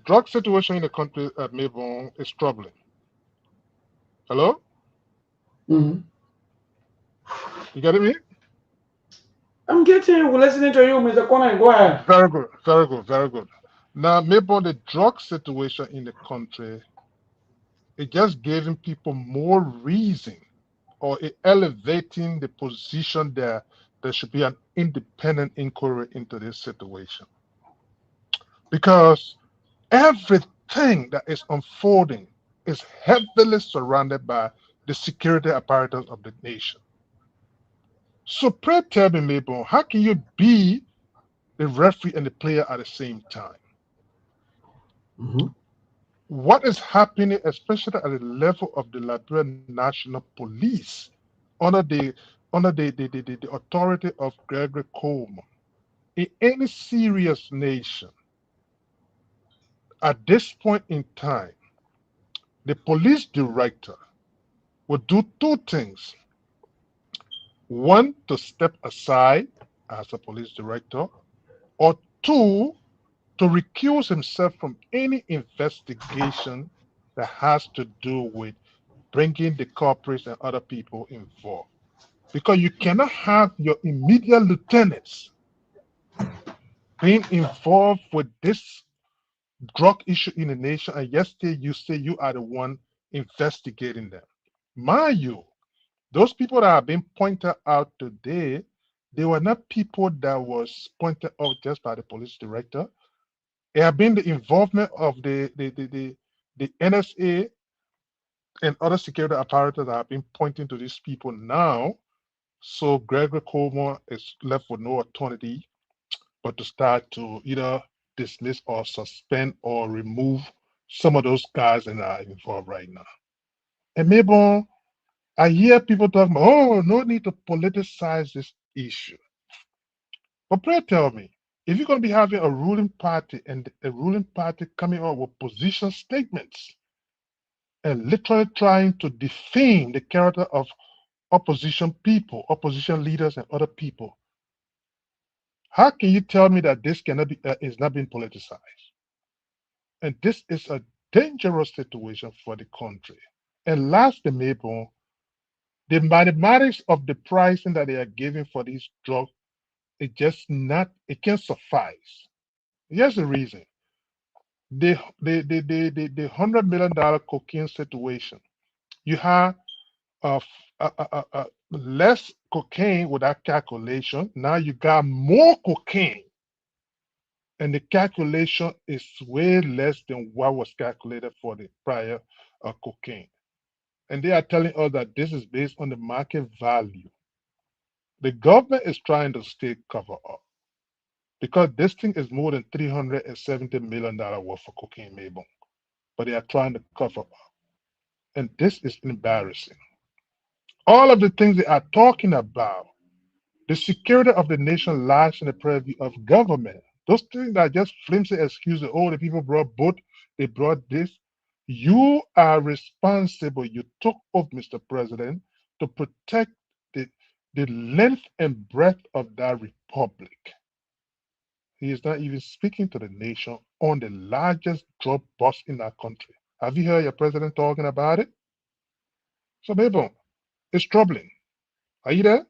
drug situation in the country at Melbourne is troubling. Hello? Mm-hmm. You getting me? I'm getting you. We're listening to you, Mr. Conan. Go ahead. Very good, very good, very good. Now, Melbourne, the drug situation in the country, it just giving people more reason, or it elevating the position that there should be an independent inquiry into this situation. Because everything that is unfolding is heavily surrounded by the security apparatus of the nation. So pray tell me, Mabel, how can you be the referee and the player at the same time? Mm-hmm. What is happening, especially at the level of the Liberian National Police, under the authority of Gregory Coleman, in any serious nation, at this point in time, the police director would do two things. One, to step aside as a police director, or two, to recuse himself from any investigation that has to do with bringing the corporates and other people involved. Because you cannot have your immediate lieutenants being involved with this drug issue in the nation, and yesterday you say you are the one investigating them. Mind you, those people that have been pointed out today, they were not people that was pointed out just by the police director. It have been the involvement of the NSA and other security apparatus that have been pointing to these people now. So Gregory Coleman is left with no authority but to start to either dismiss or suspend or remove some of those guys that are involved right now. And maybe I hear people talking about, oh, no need to politicize this issue. But pray tell me, if you're going to be having a ruling party and a ruling party coming up with position statements and literally trying to defame the character of opposition people, opposition leaders, and other people, how can you tell me that this cannot be is not being politicized? And this is a dangerous situation for the country. And last, the Maple, the mathematics of the pricing that they are giving for these drugs, it just not, it can't suffice. Here's the reason. The $100 million cocaine situation, you have less cocaine with that calculation. Now you got more cocaine, and the calculation is way less than what was calculated for the prior cocaine. And they are telling us that this is based on the market value. The government is trying to stay covered up because this thing is more than $370 million worth of cocaine, Mabel. But they are trying to cover up. And this is embarrassing. All of the things they are talking about, the security of the nation lies in the purview of government. Those things are just flimsy excuses. Oh, the people brought boat, they brought this. You are responsible. You took off, Mr. President, to protect the length and breadth of that republic. He is not even speaking to the nation on the largest drug bust in our country. Have you heard your president talking about it? So, Mabel, it's troubling. Are you there?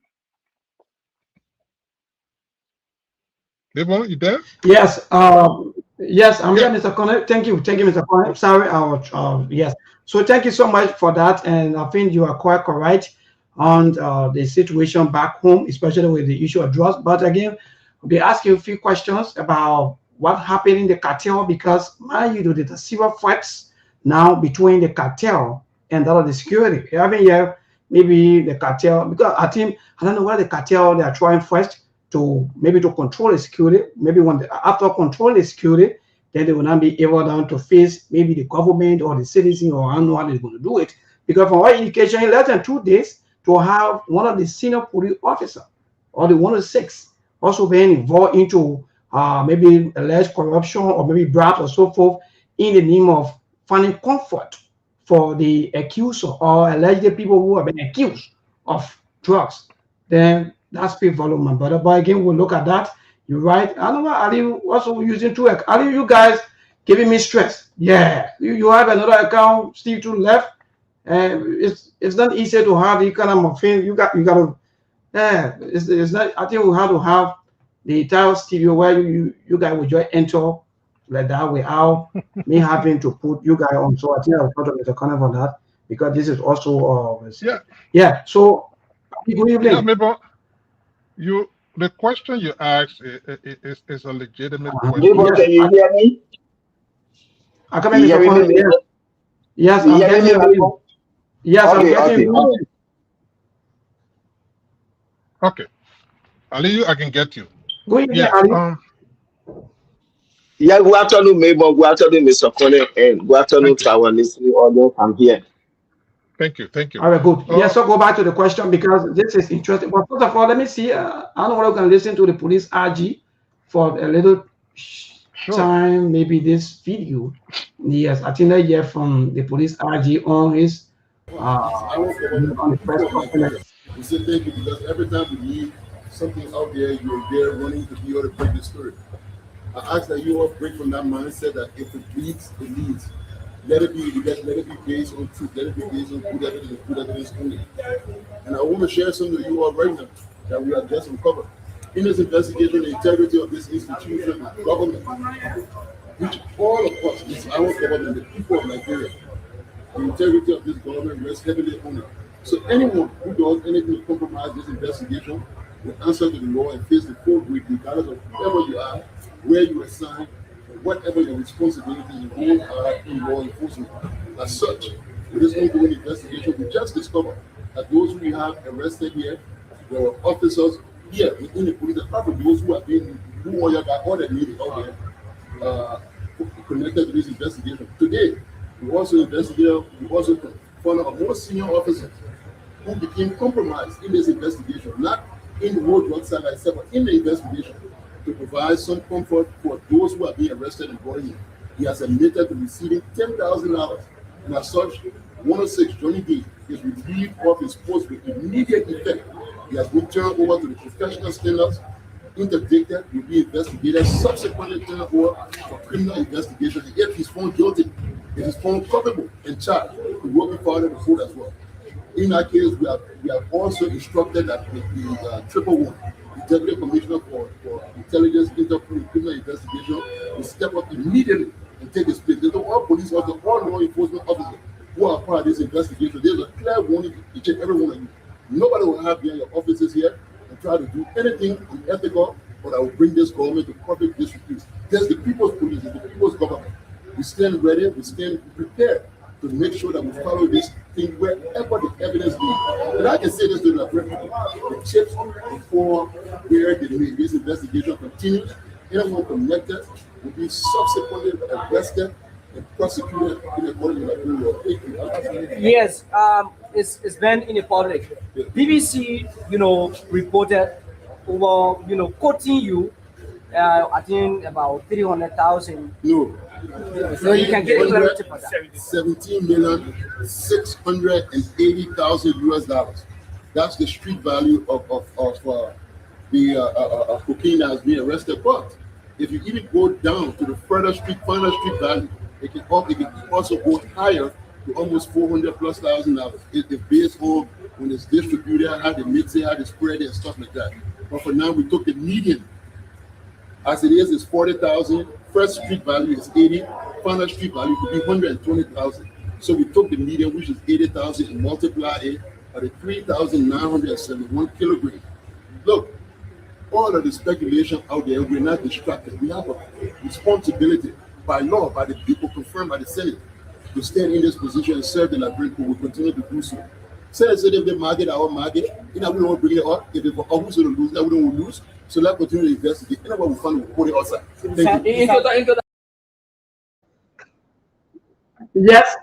Mabel, you there? Yes. Yes, I'm here, Mr. Connor. Thank you, Mr. Connor. Sorry, yes. So thank you so much for that, and I think you are quite correct on the situation back home, especially with the issue of drugs. But again, I'll be asking a few questions about what happened in the cartel, because mind you, there's a severe fights now between the cartel and that of the security. You haven't heard maybe the cartel, because I think, I don't know what the cartel they are trying first to maybe to control the security. Maybe when after control the security, then they will not be able down to face maybe the government or the citizen, or I don't know how they're going to do it. Because from our indication, in less than 2 days, to have one of the senior police officer or the 106 also being involved into maybe alleged corruption or maybe bribes or so forth in the name of finding comfort for the accuser or alleged people who have been accused of drugs, then that's speak volume, my brother. But again, we'll look at that. You're right. I know Ali also using two accounts. Ali, you guys giving me stress. Yeah, you have another account, Steve to left. And it's not easy to have the kind of thing. You got to. Yeah, it's not. I think we have to have the entire studio where you guys will just enter like that without me having to put you guys on. So I think I'll talk to Mr. Connor for that because this is also yeah. So good evening. Yeah, maybe the question you asked is a legitimate question. Maybe, can you hear me? I come in, Mr. Connor. Yes, I'm getting you. Yes, I'm getting you. Okay, Ali, I can get you. Good evening, Ali. Yeah, good afternoon, Mabel. Good afternoon, Mr. Connor, and good afternoon to our listening audience. I'm here. Thank you. All right, good. Yes, so go back to the question because this is interesting. But first of all, let me see. I don't know whether we can listen to the police RG for a little time, maybe this video. Yes, I think I hear from the police RG on his on the press conference. We say thank you because every time we need something out there, you're there running to be able to break the story. I ask that you all break from that mindset that if it leads, it leads. Let it be based on truth. Let it be based on good evidence only. And I want to share something with you all right now that we have just uncovered. In this investigation, the integrity of this institution, government, which all of us, this our government, the people of Nigeria, the integrity of this government rests heavily on it. So anyone who does anything to compromise this investigation will answer to the law and face the full weight, regardless of whoever you are, where you are assigned, whatever your responsibilities and roles are in law enforcement. As such, with this ongoing investigation, we just discovered that those we have arrested here, there were officers here within the police department, those who are being who got all that needed out there connected to this investigation. Today, we also found a more senior officer who became compromised in this investigation, not in the whole drug side itself, but in the investigation, to provide some comfort for those who are being arrested and brought in. He has admitted to receiving $10,000, and as such, 106 Johnny D is relieved of his post with immediate effect. He has been turned over to the professional standards, interdicted, will be investigated, subsequently turned over for criminal investigation. And if he's found guilty, it is found culpable and charged, he will be part of the court as well. In that case, we have also instructed that the 111, the Deputy Commissioner for Intelligence, Interpol, and Criminal Investigation, will step up immediately and take his place. There's all police officers, all law enforcement officers who are part of this investigation. There's a clear warning to each and every one of you. Nobody will have behind your offices here and try to do anything unethical or that will bring this government to public disrepute. There's the people's police, the people's government. We stand ready, we stand prepared to make sure that we follow this thing wherever the evidence leads. And I can say this to the people, the chips before where this investigation continues, anyone connected will be subsequently arrested and prosecuted in accordance with the law. Thank you. Yes, it's been in the public. Yeah. BBC, reported over, quoting you, I think about 300,000. No. So you can get clarity for that. 17,680,000 US dollars. That's the street value of the cocaine that has been arrested. But if you even go down to the final street value, it can also go higher to almost $400,000+. It's based on when it's distributed, how they mix it, how they spread it, and stuff like that. But for now, we took the median. As it is 40,000. First street value is 80. Final street value could be 120,000. So we took the median, which is 80,000, and multiplied it by the 3,971 kilograms. Look, all of the speculation out there, we're not distracted. We have a responsibility by law, by the people confirmed by the Senate, to stand in this position and serve the Liberian people. We'll continue to do so. Senate said if they market our market, we don't bring it up. If they for us to lose, that we don't lose. So let's continue to investigate. Anybody will find, we'll put it outside. Thank you. Yes.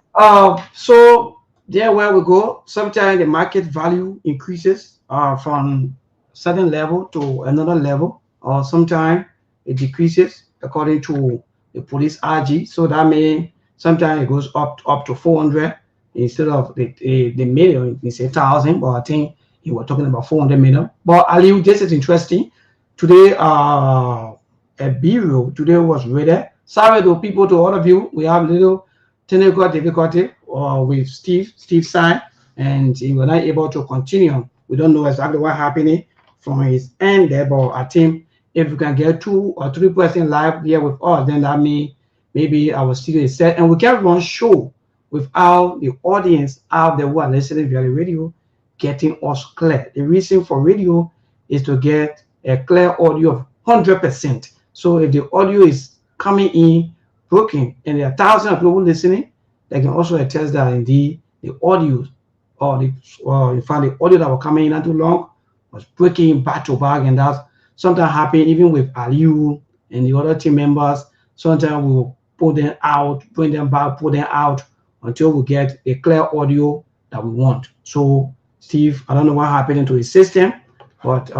So there where we go, sometimes the market value increases from certain level to another level, or sometimes it decreases according to the police RG. So that may sometimes it goes up to 400 instead of the million. It's 1,000, but I think you were talking about 400 million. But Ali, this is interesting. today a bureau today was raided. Sorry to people, to all of you. We have little technical difficulty with Steve sign, and he was not able to continue. We don't know exactly what happening from his end there, but I think if we can get 2 or 3 person live here with us, then that means maybe our studio is set, and we can run show without the audience out there who are listening via the radio getting us clear. The reason for radio is to get a clear audio of 100%. So if the audio is coming in broken and there are thousands of people listening, they can also attest that indeed the audio in fact the audio that was coming in not too long was breaking back to back, and that sometimes happen even with Aliu and the other team members. Sometimes we will pull them out, bring them back, pull them out until we get a clear audio that we want. So Steve, I don't know what happened to his system, but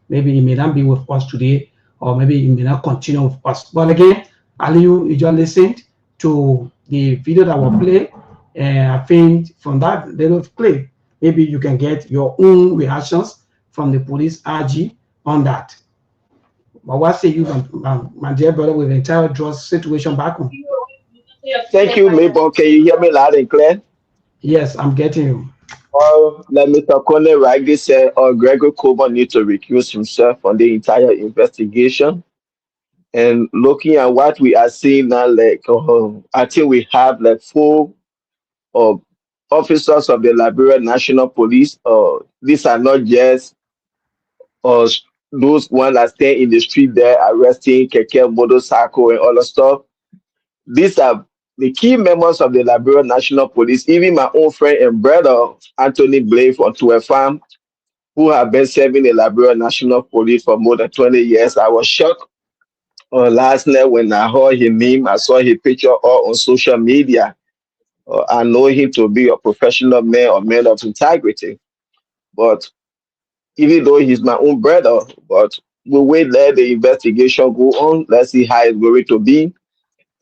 maybe he may not be with us today, or maybe he may not continue with us. But again, Aliu, you just listened to the video that was played, and I think from that little clip, maybe you can get your own reactions from the police RG on that. But what say you, my dear brother, with the entire drugs situation back home? Thank you, Mabel. Can you hear me loud and clear? Yes, I'm getting you. Let Mr. Conley rightly said, Gregory Coburn needs to recuse himself on the entire investigation. And looking at what we are seeing now, like I think we have like 4 officers of the Liberia National Police. These are not just those ones that stay in the street there arresting keke, motorcycle, and all the stuff. These are the key members of the Liberia National Police. Even my own friend and brother, Anthony Blaine from Tuefam, who have been serving the Liberia National Police for more than 20 years. I was shocked last night when I heard his name. I saw his picture all on social media. I know him to be a professional man or man of integrity. But even though he's my own brother, but we'll wait, let the investigation go on. Let's see how it's going to be.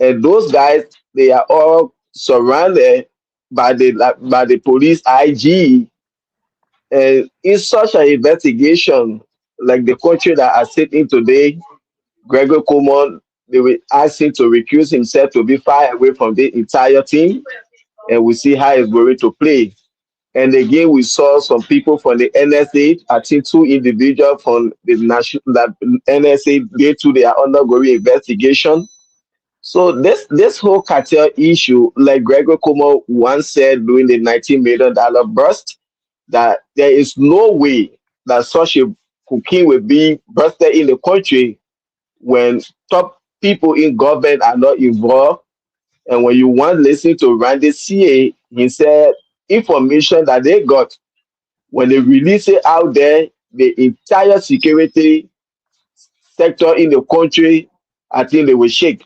And those guys, they are all surrounded by the police IG. And in such an investigation, like the country that are sitting today, Gregory Coleman, they will ask him to recuse himself to be far away from the entire team, and we see how it's going to play. And again, we saw some people from the NSA. I think 2 individuals from the national NSA, they too, they are undergoing investigation. So this whole cartel issue, like Gregory Coleman once said during the $19 million burst, that there is no way that such a cocaine will be busted in the country when top people in government are not involved. And when you want to listen to Randy CA, he said information that they got, when they release it out there, the entire security sector in the country, I think they will shake.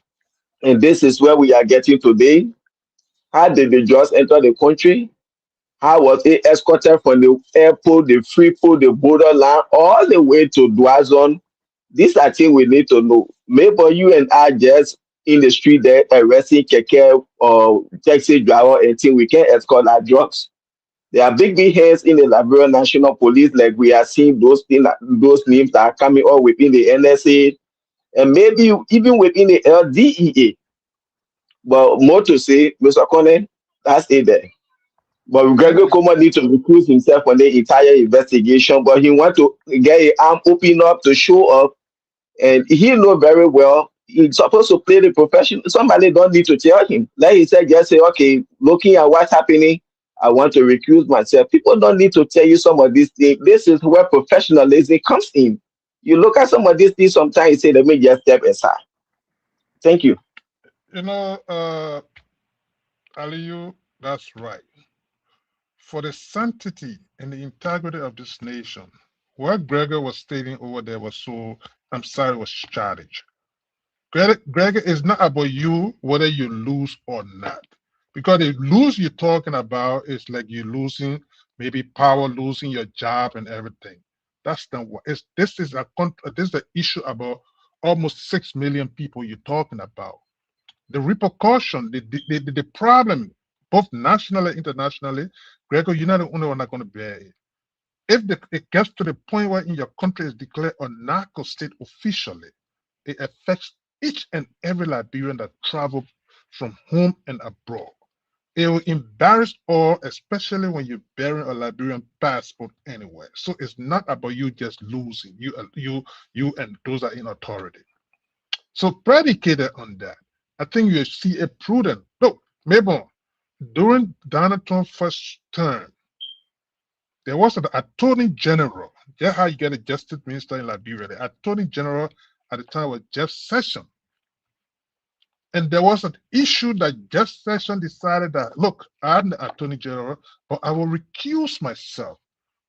And this is where we are getting today. How did they just enter the country? How was it escorted from the airport, the Freeport, the borderline, all the way to Dwazon? These are things we need to know. Maybe you and I just in the street there arresting keke or taxi driver and think we can escort our drugs. There are big hands in the Liberia National Police, like we are seeing those names that are coming up within the NSA and maybe even within the LDEA. But more to say, Mr. Conant, that's it there. But Gregory Coleman needs to recuse himself on the entire investigation, but he wants to get his arm open up to show up. And he knows very well he's supposed to play the profession. Somebody don't need to tell him. Like he said, just say, okay, looking at what's happening, I want to recuse myself. People don't need to tell you some of these things. This is where professionalism comes in. You look at some of these things, sometimes you say, let me just step aside. Thank you. You know, Aliyu, that's right. For the sanctity and the integrity of this nation, what Gregor was stating over there was so, I'm sorry, was childish. Gregor, is not about you, whether you lose or not. Because the lose you're talking about is like you're losing maybe power, losing your job and everything. That's not what this is an issue about almost 6 million people you're talking about. The repercussion, the problem, both nationally and internationally, Gregor, you're not the only one that's going to bear it. If it gets to the point where in your country is declared a narco state officially, it affects each and every Liberian that travel from home and abroad. It will embarrass all, especially when you're bearing a Liberian passport anywhere. So it's not about you just losing. You and those are in authority. So predicated on that, I think you see a prudent. Look, maybe during Donald Trump's first term, there was an attorney general. Just how you get a justice minister in Liberia. The attorney general at the time was Jeff Sessions. And there was an issue that Jeff Sessions decided that, look, I'm the attorney general, but I will recuse myself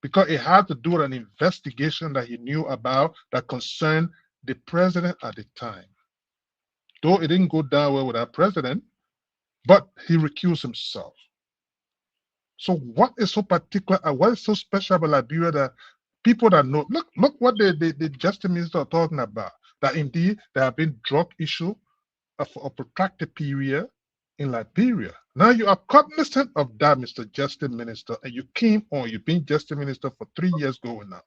because it had to do with an investigation that he knew about that concerned the president at the time. Though it didn't go down well with our president, but he recused himself. So what is so particular and what is so special about Liberia that people that know, look what the justice minister are talking about, that indeed there have been drug issue for a protracted period in Liberia. Now you are cognizant of that, Mr. Justice Minister, and you came on, you've been Justice Minister for 3 years going now.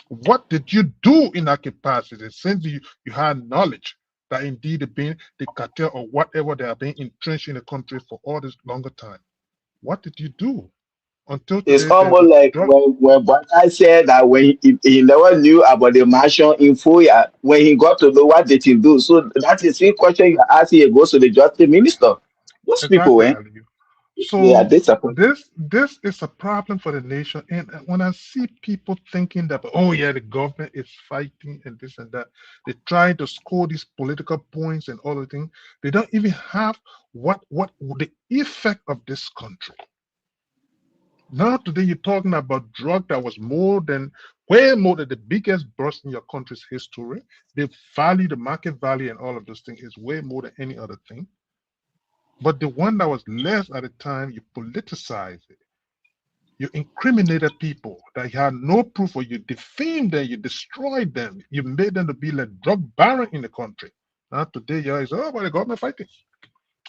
What did you do in that capacity since you had knowledge that indeed the cartel or whatever they have been entrenched in the country for all this longer time? What did you do until today? It's almost like when I said that when he never knew about the mansion in Foya, when he got to know what did he do. So that is the question you ask. He goes to the justice minister. Those people, So yeah, this is a problem for the nation. And when I see people thinking that, oh yeah, the government is fighting and this and that, they try to score these political points and all the things. They don't even have what the effect of this country. Now today you're talking about drug that was way more than the biggest burst in your country's history. The value, the market value, and all of those things is way more than any other thing. But the one that was less at the time, you politicized it. You incriminated people that you had no proof, or you defamed them, you destroyed them, you made them to be like drug baron in the country. Now today, you guys, oh, but the government fighting.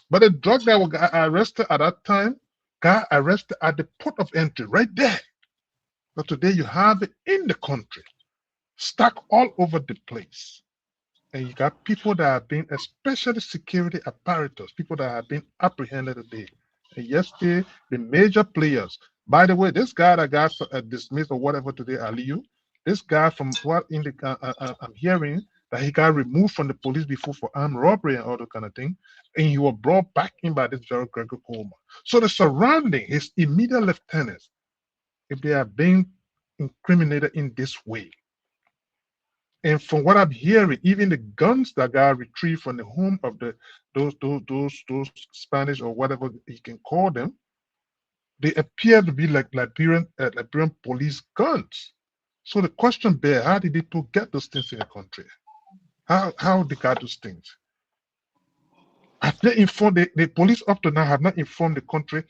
But the drug that was arrested at that time got arrested at the port of entry, right there. But today you have it in the country, stuck all over the place. And you got people that have been, especially security apparatus, people that have been apprehended today. And yesterday, the major players. By the way, this guy that got dismissed or whatever today, Aliyu, this guy from what I'm hearing that he got removed from the police before for armed robbery and all that kind of thing, and he was brought back in by this very Gregor Coleman. So the surrounding, his immediate lieutenants, if they are being incriminated in this way. And from what I'm hearing, even the guns that got retrieved from the home of those Spanish or whatever you can call them, they appear to be like Liberian police guns. So the question bears, how did people get those things in the country? How they got those things? Have they informed the police up to now have not informed the country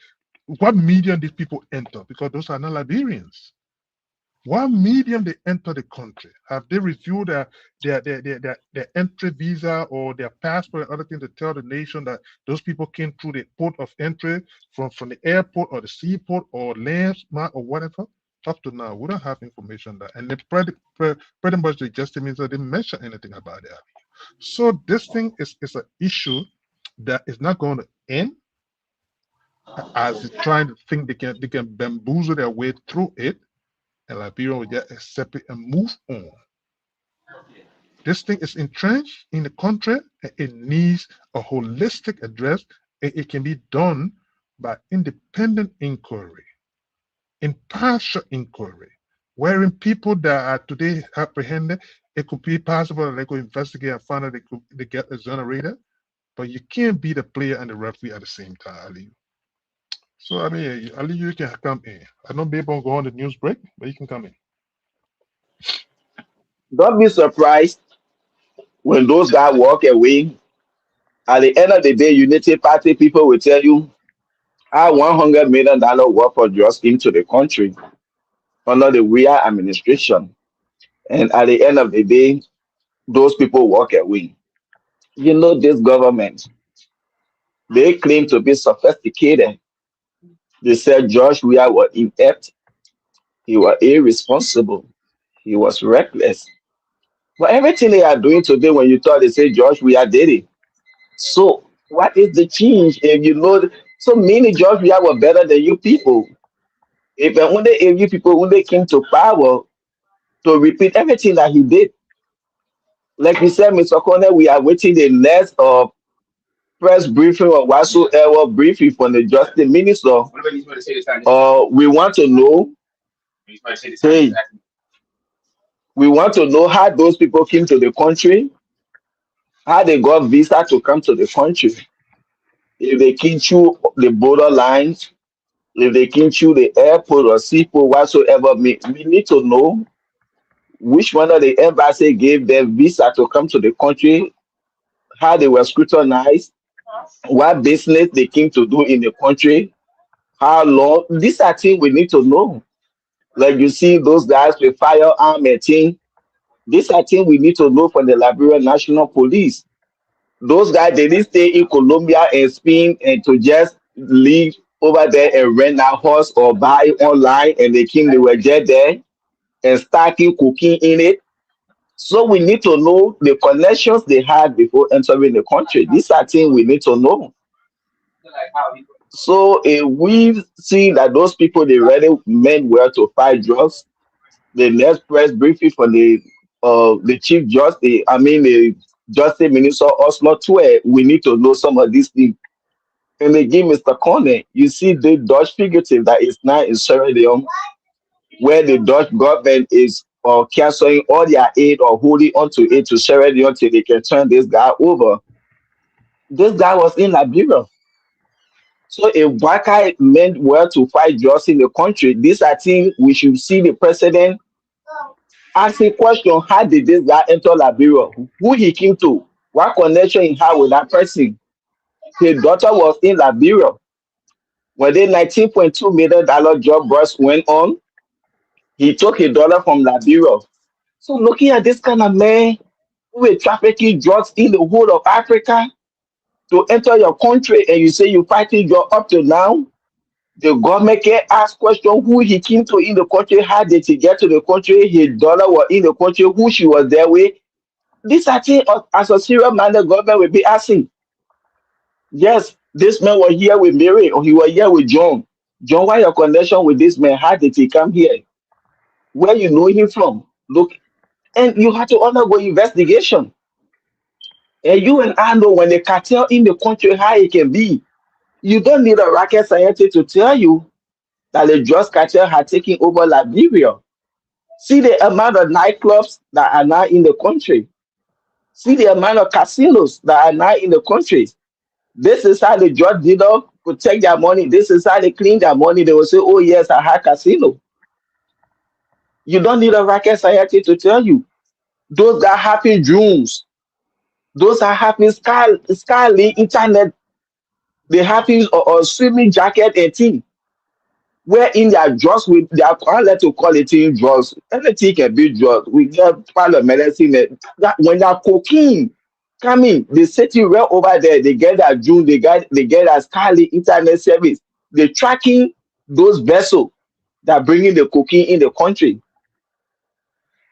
what medium these people enter, because those are not Liberians. What medium they enter the country? Have they reviewed their entry visa or their passport and other things to tell the nation that those people came through the port of entry from the airport or the seaport or landmark or whatever? Up to now, we don't have information on that. And pretty much the justice minister didn't mention anything about that. So this thing is an issue that is not going to end as trying to think they can bamboozle their way through it. And Liberia will just accept it and move on. This thing is entrenched in the country and it needs a holistic address, and it can be done by independent inquiry, impartial inquiry, wherein people that are today apprehended, it could be possible that they could investigate and find out they get exonerated, but you can't be the player and the referee at the same time, Ali. So, I mean, Ali, you can come in. I know people won't go on the news break, but you can come in. Don't be surprised when those guys walk away. At the end of the day, Unity Party people will tell you, our $100 million war for drugs into the country under the Weah administration. And at the end of the day, those people walk away. You know, this government, they claim to be sophisticated. They said George Weah was inept. He was irresponsible. He was reckless. But everything they are doing today, when you thought they say, George, we are dating. So what is the change if you know? So many George, we were better than you people. If you people when they came to power to repeat everything that he did, like we said, Mr. Corner, we are waiting the next press briefing or whatsoever briefing from the Justice Minister. We want to know. Hey, we want to know how those people came to the country, how they got visa to come to the country. If they came through the border lines, if they came through the airport or seaport, whatsoever, we need to know which one of the embassy gave them visa to come to the country, how they were scrutinized, what business they came to do in the country, how long. These are things we need to know. Like you see those guys with firearm and thing. These are things we need to know from the Liberian National Police. Those guys, they didn't stay in Colombia and Spain and to just live over there and rent a horse or buy online and they were just there and starting cooking in it. So we need to know the connections they had before entering the country. These are things we need to know. So if we see that those people they really meant well to fight drugs, the next press briefing for the chief justice, the justice minister Oslo Tue, we need to know some of these things. And again, Mr. Corner, you see the Dutch fugitive that is now in Sierra Leone, where the Dutch government is canceling all their aid or holding onto it to Sierra Leone till they can turn this guy over. This guy was in Liberia. So if Waka meant well to fight drugs in the country, this I think we should see the president ask a question: how did this guy enter Liberia? Who he came to? What connection he had with that person? His daughter was in Liberia. When the $19.2 million job burst went on, he took his daughter from Liberia. So looking at this kind of man who is trafficking drugs in the whole of Africa to enter your country and you say you're fighting drugs up to now, the government can ask question who he came to in the country, how did he get to the country, his daughter was in the country, who she was there with. This I think as a serious man, the government will be asking. Yes, this man was here with Mary or he was here with John. John, why your connection with this man? How did he come here? Where you know him from? Look, and you have to undergo investigation. And you and I know when the cartel in the country, how it can be. You don't need a rocket scientist to tell you that the drugs cartel had taken over Liberia. See the amount of nightclubs that are now in the country. See the amount of casinos that are now in the country. This is how the drug dealer protect their money. This is how they clean their money. They will say, oh yes, I had casino. You don't need a rocket scientist to tell you. Those are happy dreams. Those are happy skyly internet. They happy or swimming jacket and thing. Where in their drugs with their I like to call it in drugs. Anything can be drugs. We get part of medicine that when they're cocaine coming, the city right over there, they get that June, they get that skyly internet service. They're tracking those vessels that bringing the cocaine in the country.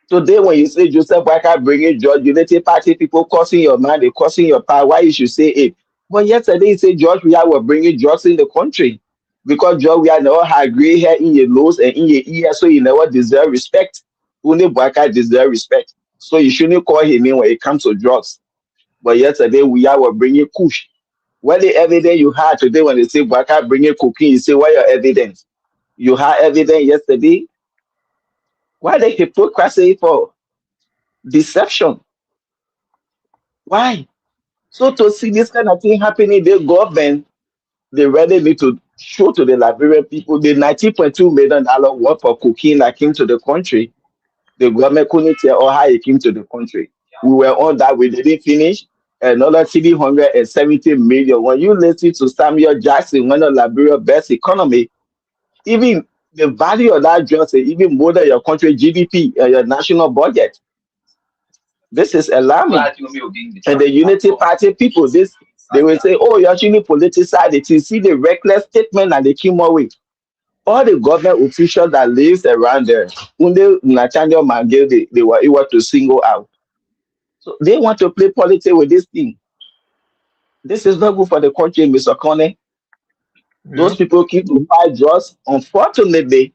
Today, when you say Joseph Waka bringing George, Unity Party people causing your mind, they causing your power, why you should say it? But yesterday, you say George, we are bringing drugs in the country because George, we are never had gray hair in your nose and in your ear, so you never deserve respect. Only Waka deserve respect, so you shouldn't call him in when it comes to drugs. But yesterday, we are bringing kush. What the evidence you had today when they say Waka bringing cocaine, you say, what your evidence? You had evidence yesterday. Why the hypocrisy for deception? Why? So to see this kind of thing happening, the government, they really need to show to the Liberian people the $19.2 million worth of cocaine that came to the country. The government couldn't tell how it came to the country. We were on that, we didn't finish. Another 370 million. When you listen to Samuel Jackson, one of Liberia's best economy, even the value of that drugs is even more than your country GDP, your national budget. This is alarming. And the Unity Party people, they will say, oh, you actually politicize it. You see the reckless statement that they came up with. All the government officials that lives around there, when they Nathaniel Mangel, they were able to single out. So they want to play politics with this thing. This is not good for the country, Mr. Connie. Those Yeah. people keep to buy drugs. Unfortunately,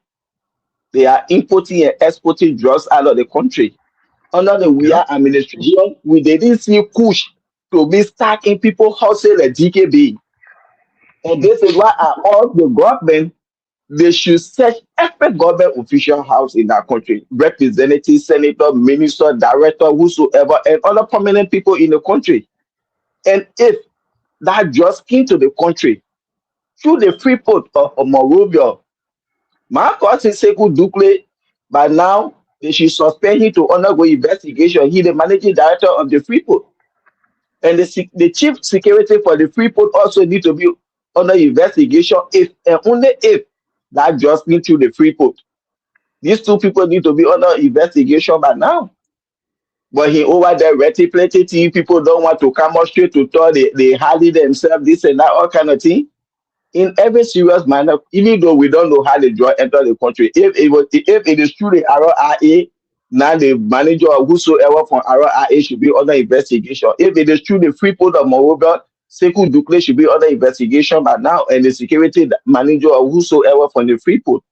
they are importing and exporting drugs out of the country. Under the Yeah. WIA administration, we didn't see push to be stuck in people's houses like DKB. And this is why I urge the government, they should search every government official house in our country, representative, senator, minister, director, whosoever, and other prominent people in the country. And if that just came to the country through the free port of Monrovia, my cousin Sekou Dukle, by now they should suspend him to undergo investigation. He the managing director of the free port. And the chief security for the free port also need to be under investigation if and only if that just need through the free port. These two people need to be under investigation by now. But he over there reticulating, people don't want to come out straight to talk, they hide themselves, this and that, all kind of thing. In every serious manner, even though we don't know how the drug enter the country, if it is true the RIA, now the manager or whosoever from RIA should be under investigation. If it is true the free port of Monrovia, Sekou Dukle should be under investigation by now, and the security manager or whosoever from the free port.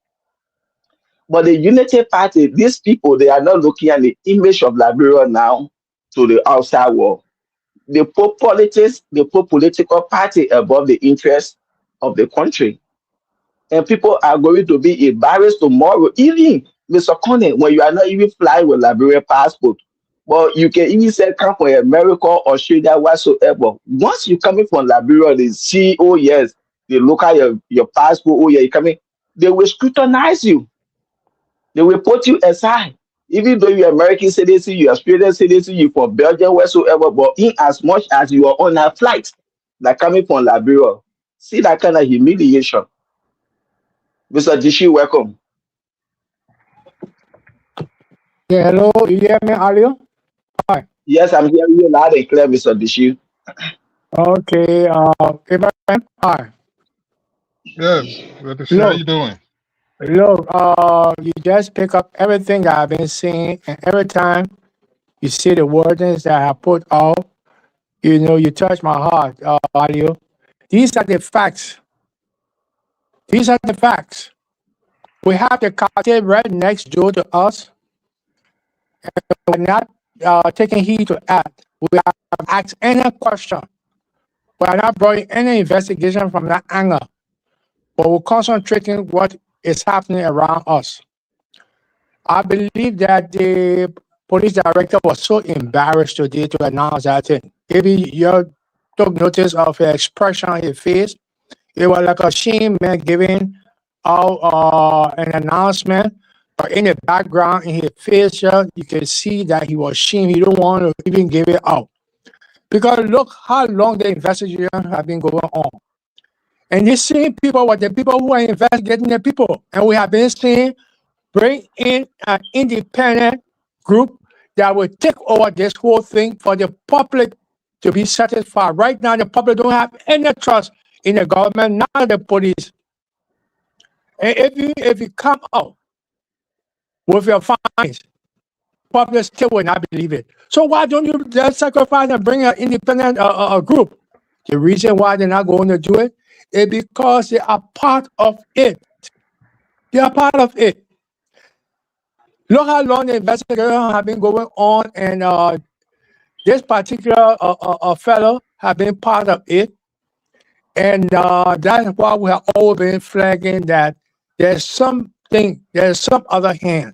But the Unity Party, these people, they are not looking at the image of Liberia now to the outside world. They put politics, they put political party above the interests of the country. And people are going to be embarrassed tomorrow. Even, Mr. Connie, when you are not even flying with Liberia passport, well, you can even say come from America, Australia, whatsoever. Once you're coming from Liberia, they see, oh yes, they look at your passport, oh yeah, you're coming, they will scrutinize you. They will put you aside. Even though you're American citizen, you're Australian citizen, you're from Belgium, whatsoever, but in as much as you are on a flight, like coming from Liberia, see that kind of humiliation. Mr. Dishi, welcome. Yeah, hello, you hear me, Alio? Hi. Yes, I'm hearing you loud and clear, Mr. Dishi. Okay, Abraham, hi. Yes, good to see how you doing. Look, you just pick up everything that I've been saying, and every time you see the wordings that I put out, you know, you touch my heart, Alio. These are the facts. These are the facts. We have the cartel right next door to us, and we're not taking heed to that. We have asked any question. We are not bringing any investigation from that angle, but we're concentrating what is happening around us. I believe that the police director was so embarrassed today to announce that thing. Maybe you took notice of the expression on his face. It was like a shame man giving out an announcement, but in the background, in his face, you can see that he was ashamed. He don't want to even give it out. Because look how long the investigation has been going on. And these same people were the people who are investigating the people. And we have been saying, bring in an independent group that will take over this whole thing for the public to be satisfied. Right now, the public don't have any trust in the government, not the police. And if you come out with your findings, public still will not believe it. So why don't you just sacrifice and bring an independent group? The reason why they're not going to do it is because they are part of it. They are part of it. Look how long the investigation have been going on, and this particular fellow have been part of it. And that's why we have always been flagging that there's some other hand.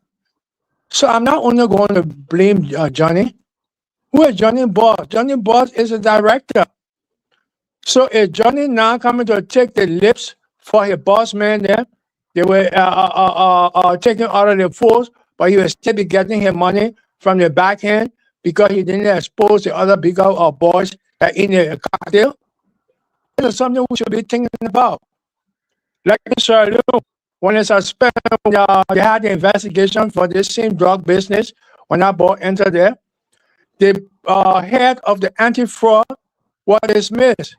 So I'm not only going to blame Johnny. Who is Johnny Boss? Johnny Boss is a director. So if Johnny now coming to take the lips for his boss man there, they were taking out of the force, but he will still be getting his money from the back end because he didn't expose the other bigger boys that in the cartel. This is something we should be thinking about. Like Mr. Liu, when they suspended, they had the investigation for this same drug business. When I entered there, the head of the anti-fraud was dismissed,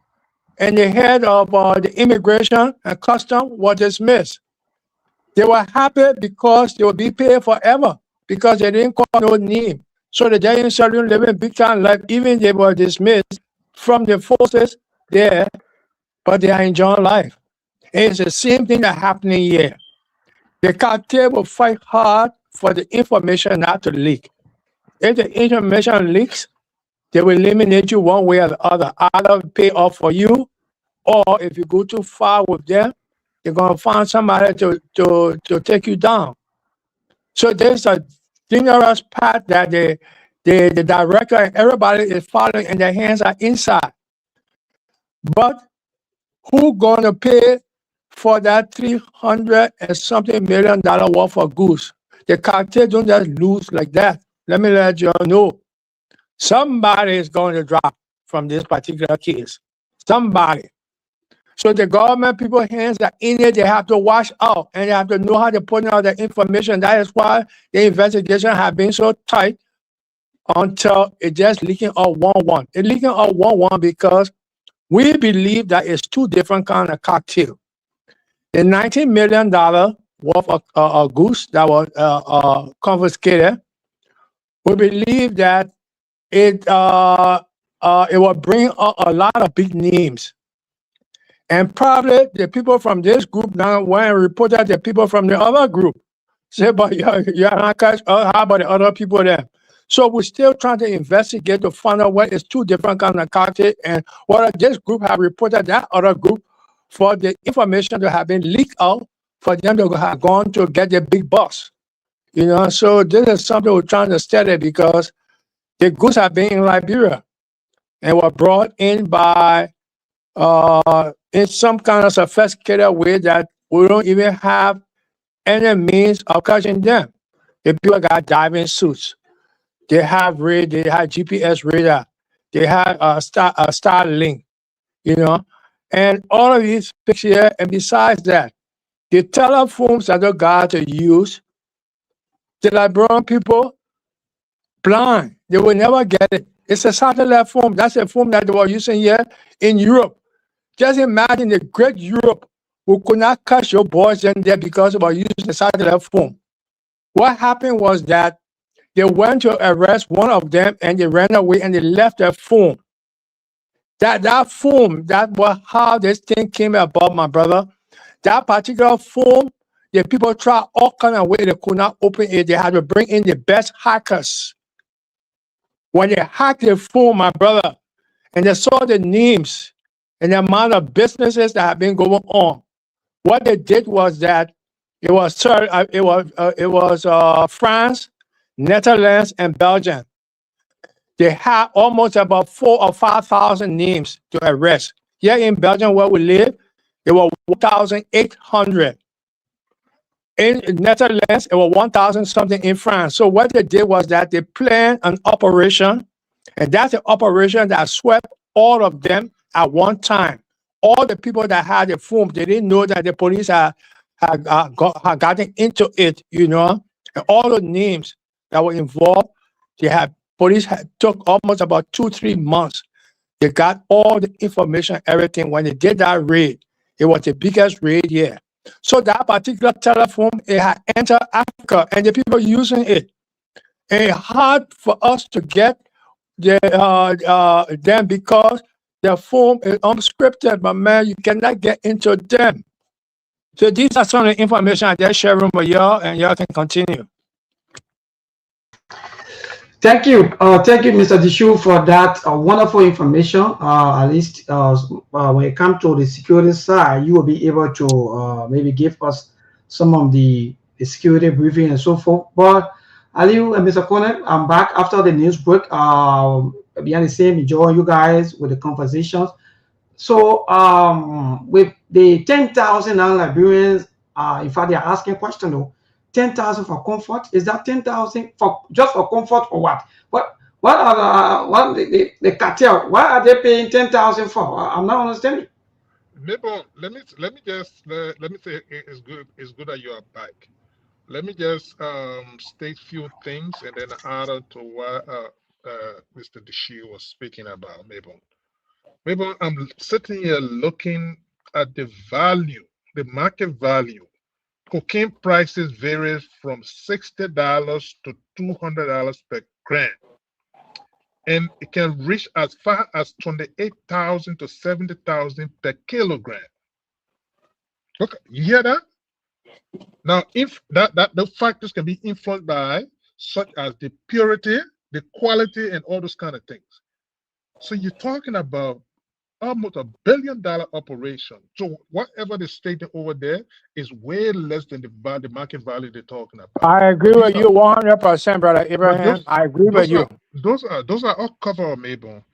and the head of the immigration and custom was dismissed. They were happy because they would be paid forever because they didn't call no name. So the giant children living big time life, even they were dismissed from the forces there, but they are enjoying life. And it's the same thing that happening here. The cartel will fight hard for the information not to leak. If the information leaks, they will eliminate you one way or the other. Either pay off for you, or if you go too far with them, they're gonna find somebody to take you down. So there's a dangerous path that the director and everybody is following, and their hands are inside. But who gonna pay for that 300 and something $1 million worth of goods? The cartel don't just lose like that. Let me let you all know. Somebody is going to drop from this particular case. Somebody. So the government people's hands are in it. They have to watch out, and they have to know how to put out the information. That is why the investigation has been so tight until it just leaking out one. It's leaking out one because we believe that it's two different kind of cocktail. The $19 million worth of goods that was confiscated, we believe that it will bring a lot of big names. And probably the people from this group now went and reported the people from the other group. Say, but you're not catch, how about the other people there? So we're still trying to investigate to find out what is two different kind of cartel and what this group have reported that other group for the information to have been leaked out for them to have gone to get the big boss. You know, so this is something we're trying to study because the goods have been in Liberia and were brought in by in some kind of sophisticated way that we don't even have any means of catching them. The people got diving suits. They have they have GPS radar. They have a Starlink, you know, and all of these things here. And besides that, the telephones that they got to use, the Liberian people blind. They will never get it. It's a satellite phone. That's a phone that they were using here in Europe. Just imagine the great Europe who could not catch your boys in there because they were using the satellite phone. What happened was that they went to arrest one of them and they ran away and they left their phone. That phone, that was how this thing came about, my brother. That particular phone, the people tried all kind of ways, they could not open it. They had to bring in the best hackers. When they hacked the phone, my brother, and they saw the names and the amount of businesses that have been going on, what they did was that it was France, Netherlands, and Belgium. They had almost about 4,000 or 5,000 names to arrest. Here in Belgium, where we live, there were 1,800. In Netherlands, it was 1,000 something in France. So what they did was that they planned an operation, and that's the operation that swept all of them at one time. All the people that had the phone, they didn't know that the police had gotten into it, you know, and all the names that were involved, police took almost about 2-3 months. They got all the information, everything. When they did that raid, it was the biggest raid here. So that particular telephone, it had entered Africa, and the people using it. And it's hard for us to get them because the phone is unscripted, but man, you cannot get into them. So these are some of the information I just sharing with y'all, and y'all can continue. Thank you, Mr. Dishu, for that wonderful information. At least when it comes to the security side, you will be able to maybe give us some of the security briefing and so forth. But Aliu and Mr. Cornet, I'm back after the news break. Behind the same, enjoy you guys with the conversations. So with the 10,000 Liberians, in fact, they are asking a question though. 10,000 for comfort? Is that 10,000 for just for comfort or what? What are the cartel? Why are they paying 10,000 for? I'm not understanding. Maybe let me say it's good that you are back. Let me just state few things and then add on to what Mr. Dishu was speaking about. Maybe I'm sitting here looking at the value, the market value cocaine prices vary from $60 to $200 per gram, and it can reach as far as 28,000 to 70,000 per kilogram. Okay, you hear that? Now, if the factors can be influenced by such as the purity, the quality, and all those kind of things. So you're talking about almost $1 billion operation. So whatever they're stating over there is way less than the market value they're talking about. I agree with you 100%, brother Abraham. I agree with you. Those are all covered, Mabel.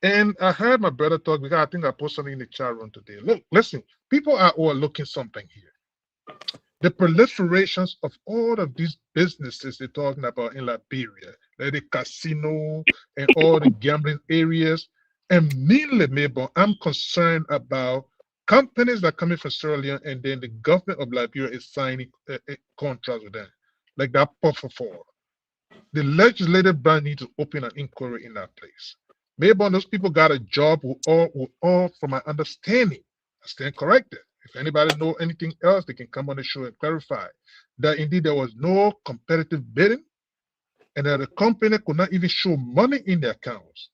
And I heard my brother talk because I think I posted something in the chat room today. Look, listen, people are overlooking something here. The proliferations of all of these businesses they're talking about in Liberia, like the casino and all the gambling areas. And mainly, Mabel, I'm concerned about companies that are coming from Sierra Leone, and then the government of Liberia is signing contracts with them, like that Puff-4. The legislative branch needs to open an inquiry in that place. Maybe those people got a job with all from my understanding. I stand corrected. If anybody know anything else, they can come on the show and clarify that indeed there was no competitive bidding and that the company could not even show money in their accounts.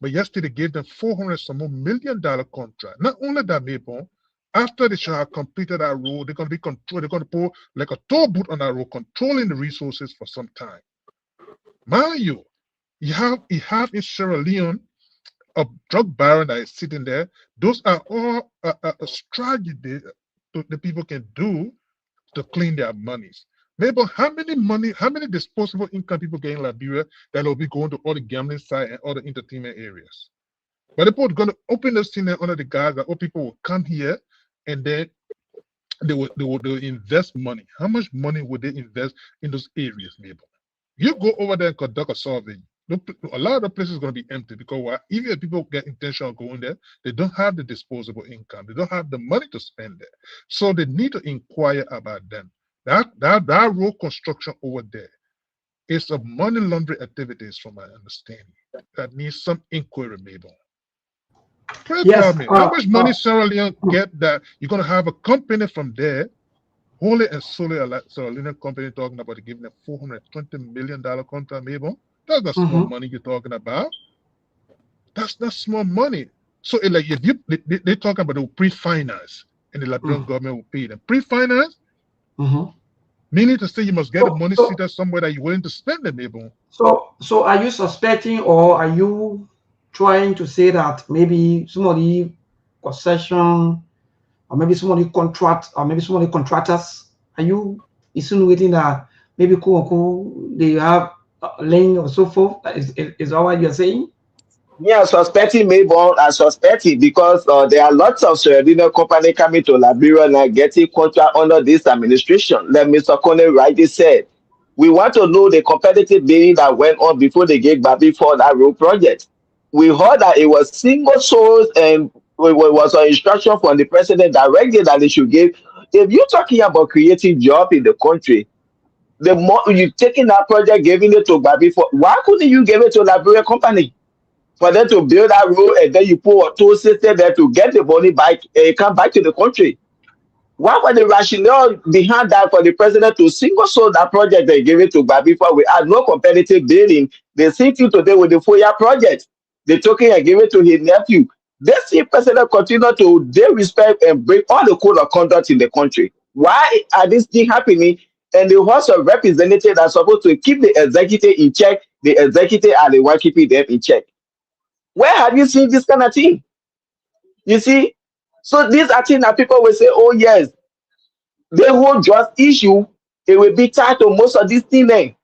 But yesterday they gave them $400 million contract. Not only that, Mabel, after they shall have completed that road, they're going to be control. They're going to put like a toll booth on that road, controlling the resources for some time. Mind you, you have in Sierra Leone a drug baron that is sitting there. Those are all a strategy the people can do to clean their monies. Maybe how many disposable income people get in Liberia that will be going to all the gambling sites and all the entertainment areas? But people are going to open this thing under the guise that all people will come here and then they will invest money. How much money would they invest in those areas, maybe? You go over there and conduct a survey. A lot of the places is going to be empty because even if people get intention of going there, they don't have the disposable income. They don't have the money to spend there. So they need to inquire about them. That road construction over there is a money laundering activities from my understanding. That needs some inquiry, maybe. Yes, how much money Sierra Leone get that you're going to have a company from there, wholly and solely a Sierra Leone company talking about giving a $420 million contract, maybe? That's not small money you're talking about. That's not small money. So like if they're talking about the pre-finance and the Liberian government will pay them. Pre-finance? Meaning to say you must get the money seated somewhere that you're willing to spend it, maybe. So are you suspecting or are you trying to say that maybe somebody concession or maybe somebody contract or maybe somebody contractors, are you insinuating that maybe they have lane or so forth? Is that what you're saying? Yeah, suspecting Maybon, I suspect it because there are lots of Sierra Leone company coming to Liberia and getting contract under this administration. Like Mr. Kone rightly said, we want to know the competitive bidding that went on before they gave Babi for that road project. We heard that it was single source and it was an instruction from the president directly that they should give. If you're talking about creating job in the country, the more you taking that project, giving it to Babi for, why couldn't you give it to Liberia company? For them to build that road and then you put a toll system there to get the money back and come back to the country. What was the rationale behind that for the president to single source that project and give it to Babi for? We had no competitive bidding. They see you today with the FOIA project. They took it and gave it to his nephew. They see president continue to disrespect and break all the code of conduct in the country. Why are these things happening? And the House of Representatives are supposed to keep the executive in check. The executive are the one keeping them in check. Where have you seen this kind of thing? You see? So these are things that people will say, oh yes, the whole just issue, it will be tied to most of these things.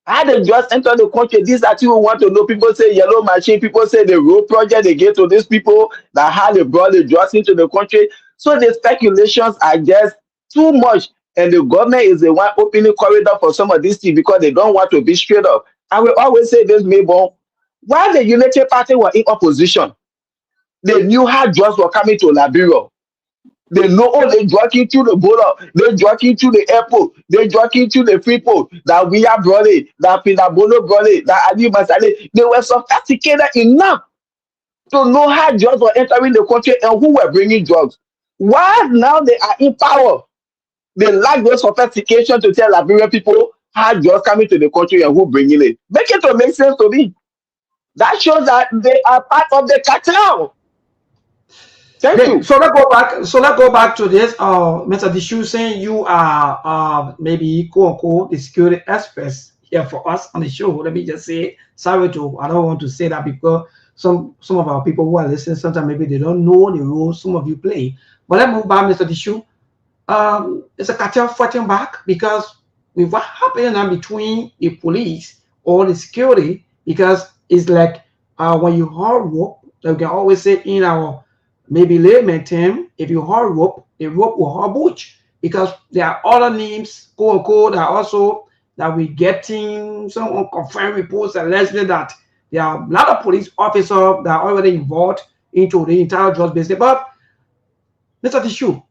How they just enter the country, these are things we want to know. People say yellow machine, people say the road project they gave to these people, that how they brought the drugs into the country. So the speculations are just too much. And the government is the one opening corridor for some of these things because they don't want to be straight up. I will always say this, Mabon. While the United Party were in opposition, they knew how drugs were coming to Liberia. They know, oh, they drug into the border, they drug into the airport, they drug into the freeport, that we are brought it, that Pinabono brought it, that Adi Masale. They were sophisticated enough to know how drugs were entering the country and who were bringing drugs. While now they are in power, They lack those sophistication to tell Liberian people how drugs coming to the country and who bringing it. Make it to make sense to me. That shows that they are part of the cartel. Thank you. So let's go back. So let's go back to this. Mr. Dishu saying you are maybe quote unquote the security experts here for us on the show. Let me just say sorry to I don't want to say that because some of our people who are listening sometimes maybe they don't know the role some of you play. But let's move back, Mr. Dishu. It's a cartel fighting back because with what happening now between the police or the security, because it's like when you haul rope, like we can always say in our maybe layman term, if you haul rope, the rope will haul butch, because there are other names, quote unquote, that also that we're getting some unconfirmed reports alleging that there are a lot of police officers that are already involved into the entire drugs business. But Mr. Tishu,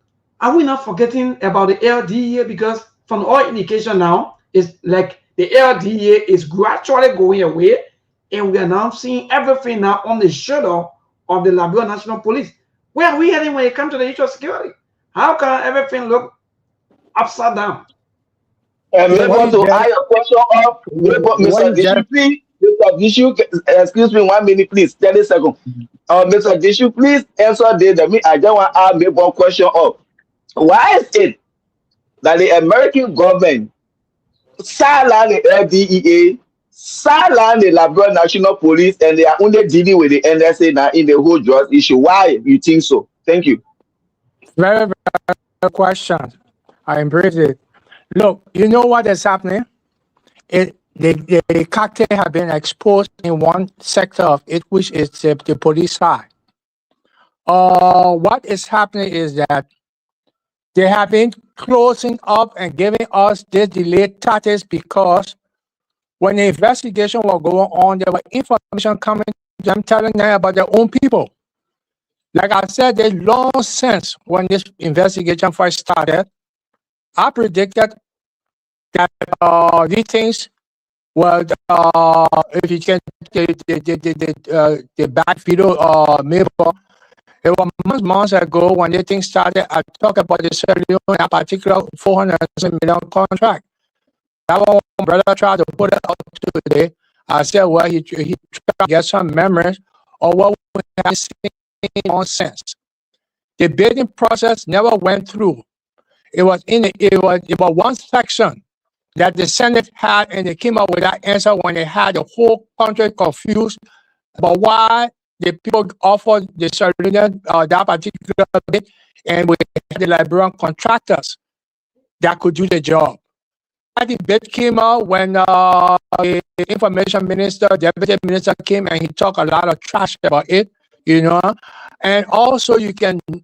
are we not forgetting about the LDA? Because from all indication now, it's like the LDA is gradually going away, and we are now seeing everything now on the shoulder of the Liberia National Police. Where are we heading when it comes to the issue of security? How can everything look upside down? Maybe to add a question up, Mr. Dishu, please. Mr. Dishu, excuse me 1 minute, please. 30 seconds. Mr. Dishu, please answer this. I don't want to add maybe one question up. Why is it that the American government sidelined the LDEA, sidelined the Liberia National Police, and they are only dealing with the NSA now in the whole drugs issue? Why you think so? Thank you. Very, very good question. I embrace it. Look, you know what is happening? The cartel have been exposed in one sector of it, which is the police side. What is happening is that they have been closing up and giving us this delayed tactics because when the investigation was going on, there was information coming to them telling them about their own people. Like I said, they long since when this investigation first started, I predicted that these things were, if you can, the back video, maybe it was months ago when the thing started. I talked about the Sierra Leone, in particular, $400 million contract. That one brother tried to put it out today. I said, well, he tried to get some memories of what we have seen nonsense. The bidding process never went through. It was one section that the Senate had, and they came up with that answer when they had the whole country confused about why the people offered the Sierra Leone that particular bid, and we had the Liberian contractors that could do the job. The bid came out when the information minister, deputy minister came and he talked a lot of trash about it, you know. And also you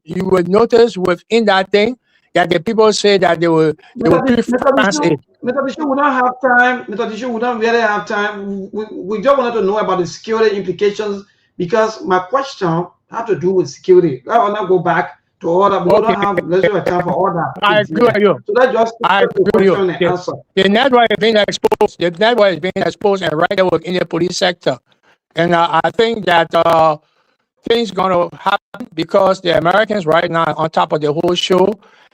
will notice within that thing that the people say that they will pre-finance it. Mr. Bishop, we don't have time. Mr. Bishop, we don't really have time. We just wanted to know about the security implications, because my question had to do with security. I will not go back to all that. We don't have leisure time for all that. I agree with you. So let's just the question and answer. The network is being exposed. The network is being exposed and right there within the police sector. And I think that things going to happen because the Americans right now are on top of the whole show.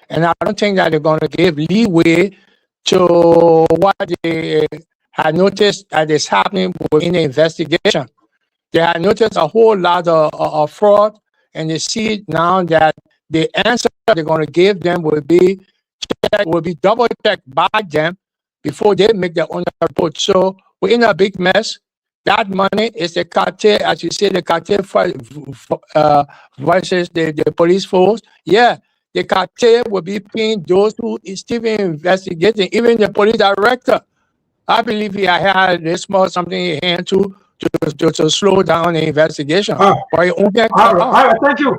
And I don't think that they're going to give leeway to what they had noticed that is happening within the investigation. They had noticed a whole lot of fraud, and they see now that the answer they're going to give them will be double checked by them before they make their own report. So we're in a big mess. That money is the cartel, as you say, the cartel versus the police force. Yeah, the cartel will be paying those who is still investigating, even the police director. I believe he had this small something in hand to slow down the investigation. All right, thank you.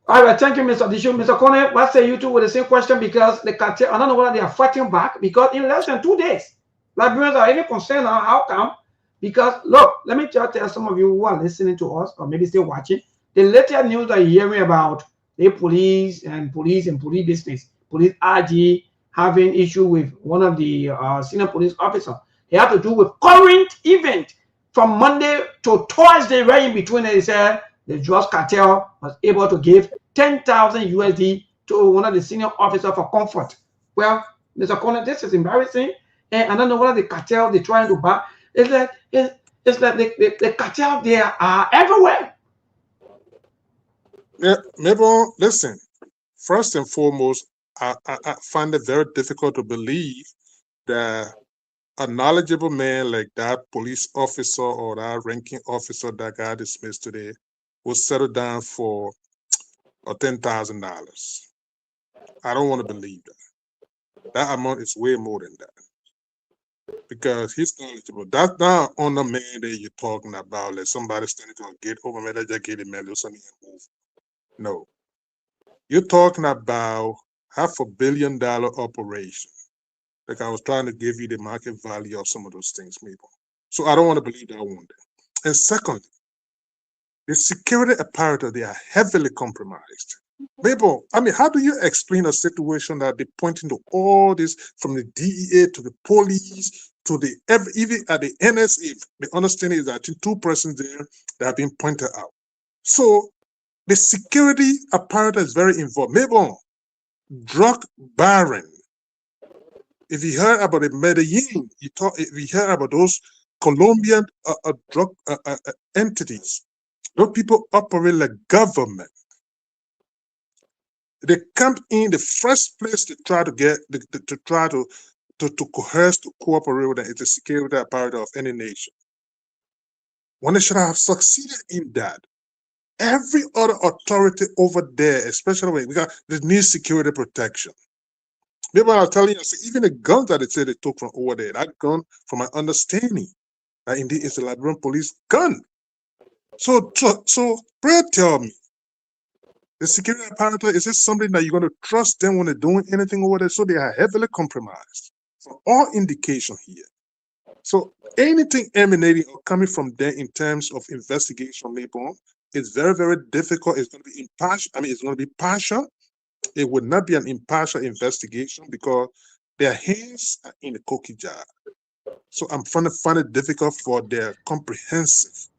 All right, thank you, Mr. Dishu. Mr. Kone, let's say you two with the same question, because the cartel, I don't know whether they are fighting back, because in less than 2 days, Liberians are even concerned now. How come? Because look, let me just tell some of you who are listening to us or maybe still watching, the latest news that you're hearing about the police business, police RG having issue with one of the senior police officers. They have to do with current event from Monday to Thursday, right in between. They said the drugs cartel was able to give 10,000 USD to one of the senior officers for comfort. Well, Mr. Colin, this is embarrassing, and I don't know whether the cartel they're trying to buy. It's like the cartel there are everywhere. Yeah, maybe listen. First and foremost, I find it very difficult to believe that a knowledgeable man like that police officer or that ranking officer that got dismissed today will settle down for $10,000. I don't want to believe that. That amount is way more than that. Because he's knowledgeable. That's not on the man that you're talking about, like somebody standing to a gate over man, that just get him and move. No. You're talking about $500 million operation. Like I was trying to give you the market value of some of those things, maybe. So I don't want to believe that one. And secondly, the security apparatus, they are heavily compromised. Mabel, I mean, how do you explain a situation that they pointing to all this from the DEA to the police to the even at the NSA? The understanding is that 2 persons there that have been pointed out. So the security apparatus is very involved. Mabel, drug baron. If you heard about the Medellin, if you heard about those Colombian drug entities, those people operate like government. They come in the first place to try to get to coerce, to cooperate with the security apparatus of any nation. When they should have succeeded in that, every other authority over there, especially when we got the new security protection. Maybe I'll tell you, even the guns that they say they took from over there, that gun, from my understanding, that indeed is the Liberian police gun. So pray tell me, the security apparatus, is this something that you're going to trust them when they're doing anything over there? So they are heavily compromised from all indication here. So anything emanating or coming from there in terms of investigation, maybe it's very, very difficult. It's going to be impartial. I mean, it's going to be partial. It would not be an impartial investigation because their hands are in the cookie jar. So I'm find it difficult for their comprehensive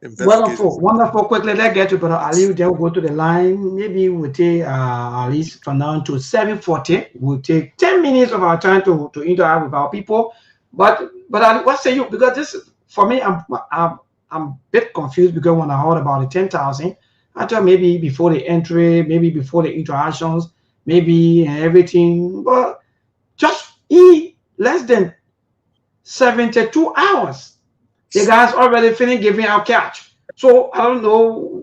investigation. Wonderful. Quickly, let's get to Brother Ali. Then we'll go to the line. Maybe we'll take at least from now to 7:40. We'll take 10 minutes of our time to interact with our people. But Ali, what say you? Because this, for me, I'm a bit confused because when I heard about the 10,000, I thought maybe before the entry, maybe before the interactions, maybe everything. But just less than 72 hours, the guys already finished giving out cash. So I don't know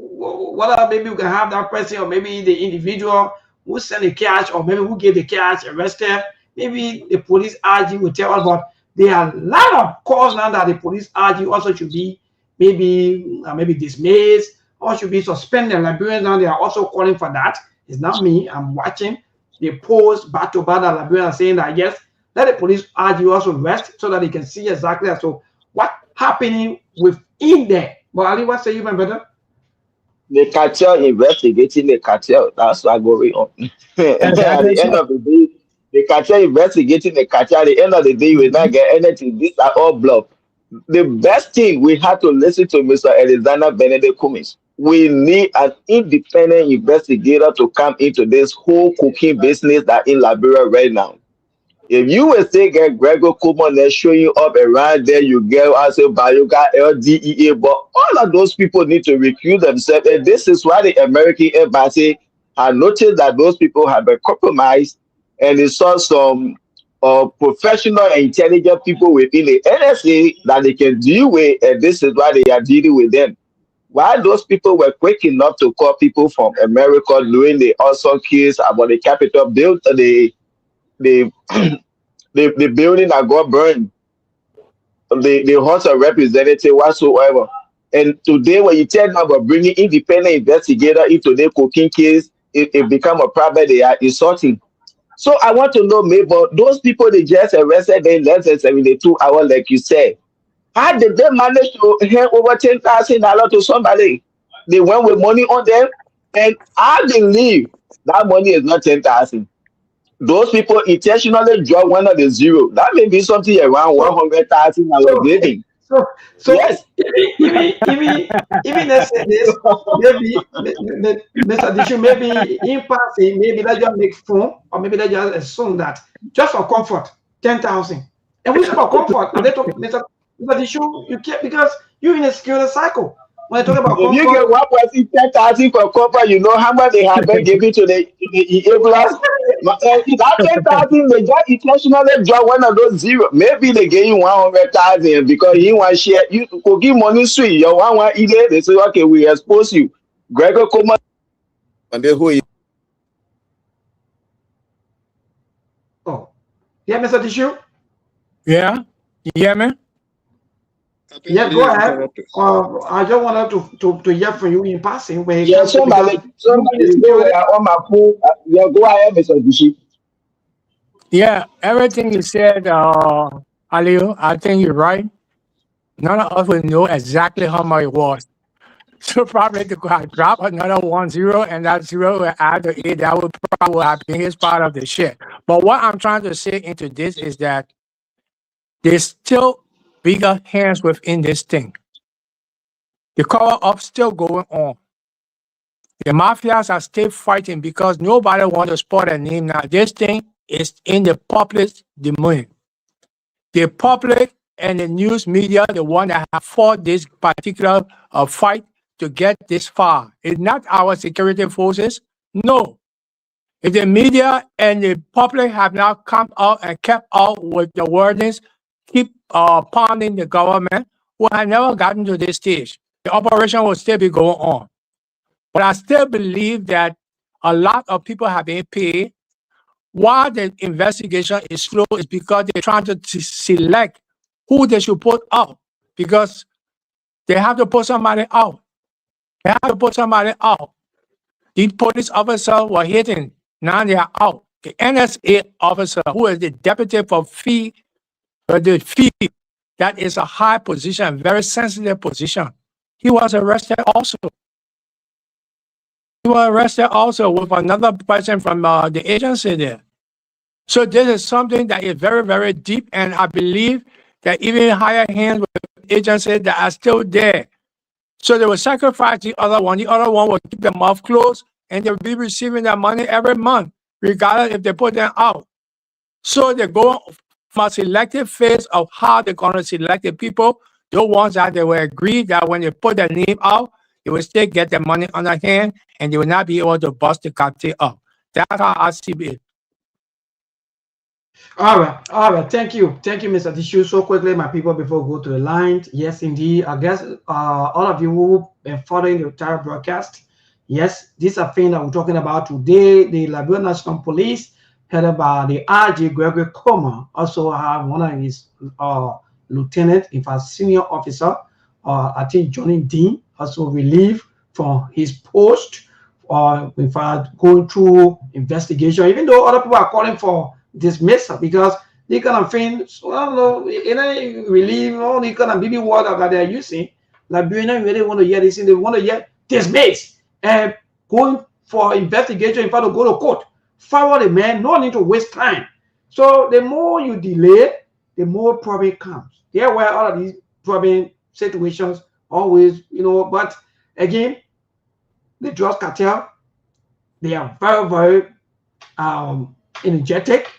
whether maybe we can have that person or maybe the individual who sent the cash or maybe who gave the cash arrested. Maybe the police RG will tell us, but there are a lot of calls now that the police RG also should be maybe dismissed or should be suspended. Liberians now, they are also calling for that. It's not me. I'm watching the post back to back that Liberians saying that yes, let the police RG also rest so that they can see exactly so what happening within there. But Ali, what say you, my brother? The cartel investigating the cartel. That's what going on. At the end of the day, the cartel investigating the cartel. At the end of the day, you will not get anything. These are all bluff. The best thing, we have to listen to Mr. Alexander Benedict Cummings. We need an independent investigator to come into this whole cooking business that in Liberia right now. If you will say get Gregor Kuhlman and show you up around there, you get also Bayoga, LDEA, but all of those people need to recuse themselves. And this is why the American embassy had noticed that those people have been compromised, and they saw some professional and intelligent people within the NSA that they can deal with, and this is why they are dealing with them. While those people were quick enough to call people from America during the awesome case about the Capitol built the building that got burned, the House of Representatives whatsoever. And today, when you tell them about bringing independent investigator into the cooking case, it become a problem. They are insulting. So I want to know, maybe those people they just arrested in less than 72 hours, like you said, how did they manage to hand over $10,000 to somebody? They went with money on them, and I believe that money is not 10,000. Those people intentionally draw one of the zero. That may be something around 100,000 I was giving. So Yes. even let's say this, maybe Mr. Dishu, maybe in passing, maybe let's just make fun, or maybe let's just assume that just for comfort, 10,000. And we talk about comfort, and they talk, Mr. Dishu, you can't, because you're in a security cycle. When I talk about If you comfort, get one person 10,000 for copper, you know how much they have been given to the enablers. That 10,000, they just intentionally drop one of those zero. Maybe they gave you 100,000 because he want share. You could give money sweet. Your one either they say, okay, we expose you. Gregor come and then who? oh, yeah, Mr. Dishu, Yeah, you hear me? yeah, go ahead. I just wanted to hear from you in passing when it Yeah, comes to somebody say we are on my phone. Yeah, go ahead, Mr. Bishi. Yeah, everything you said, Aliu, I think you're right. None of us will know exactly how much it was. So probably to drop another 10 and that zero will add to 8, that would probably have been his part of the shit. But what I'm trying to say into this is that there's still bigger hands within this thing. The cover up still going on. The mafias are still fighting because nobody wants to spot a name now. This thing is in the public domain. The public and the news media, the one that have fought this particular fight to get this far. It's not our security forces. No. If the media and the public have now come out and kept out with the wordings, keep pounding the government, we have never gotten to this stage. The operation will still be going on. But I still believe that a lot of people have been paid. Why the investigation is slow is because they're trying to select who they should put out, because they have to put somebody out. They have to put somebody out. These police officers were hitting, now they are out. The NSA officer, who is the deputy for the field, that is a high position, very sensitive position. He was arrested also. He was arrested also with another person from the agency there. So this is something that is very, very deep, and I believe that even higher hands with agencies that are still there. So they will sacrifice the other one. The other one will keep their mouth closed, and they'll be receiving their money every month, regardless if they put them out. So they go from a selective phase of how they're going to select the people, the ones that they will agree that when they put their name out, they will still get their money on their hand, and they will not be able to bust the cartel up. That's how I see it. all right. Thank you, Mr. Dishu. So quickly, my people, before we go to the line, yes, indeed. I guess all of you who been following the entire broadcast, yes, this is a thing that we're talking about today. The Liberia National Police, headed by the RG Gregory Comer, also have one of his lieutenant, in fact, senior officer, I think Johnny Dean, also relieved from his post, in fact, going through investigation, even though other people are calling for dismissal because they kind of things, well, no, relieve all the kind of baby water that they're using. Liberians really want to hear this, they want to hear dismiss and going for investigation, in fact, to go to court. Forward the man, no need to waste time. So the more you delay, the more problem comes. Yeah, where all of these problem situations always, but again, the drug cartel, they are very, very energetic.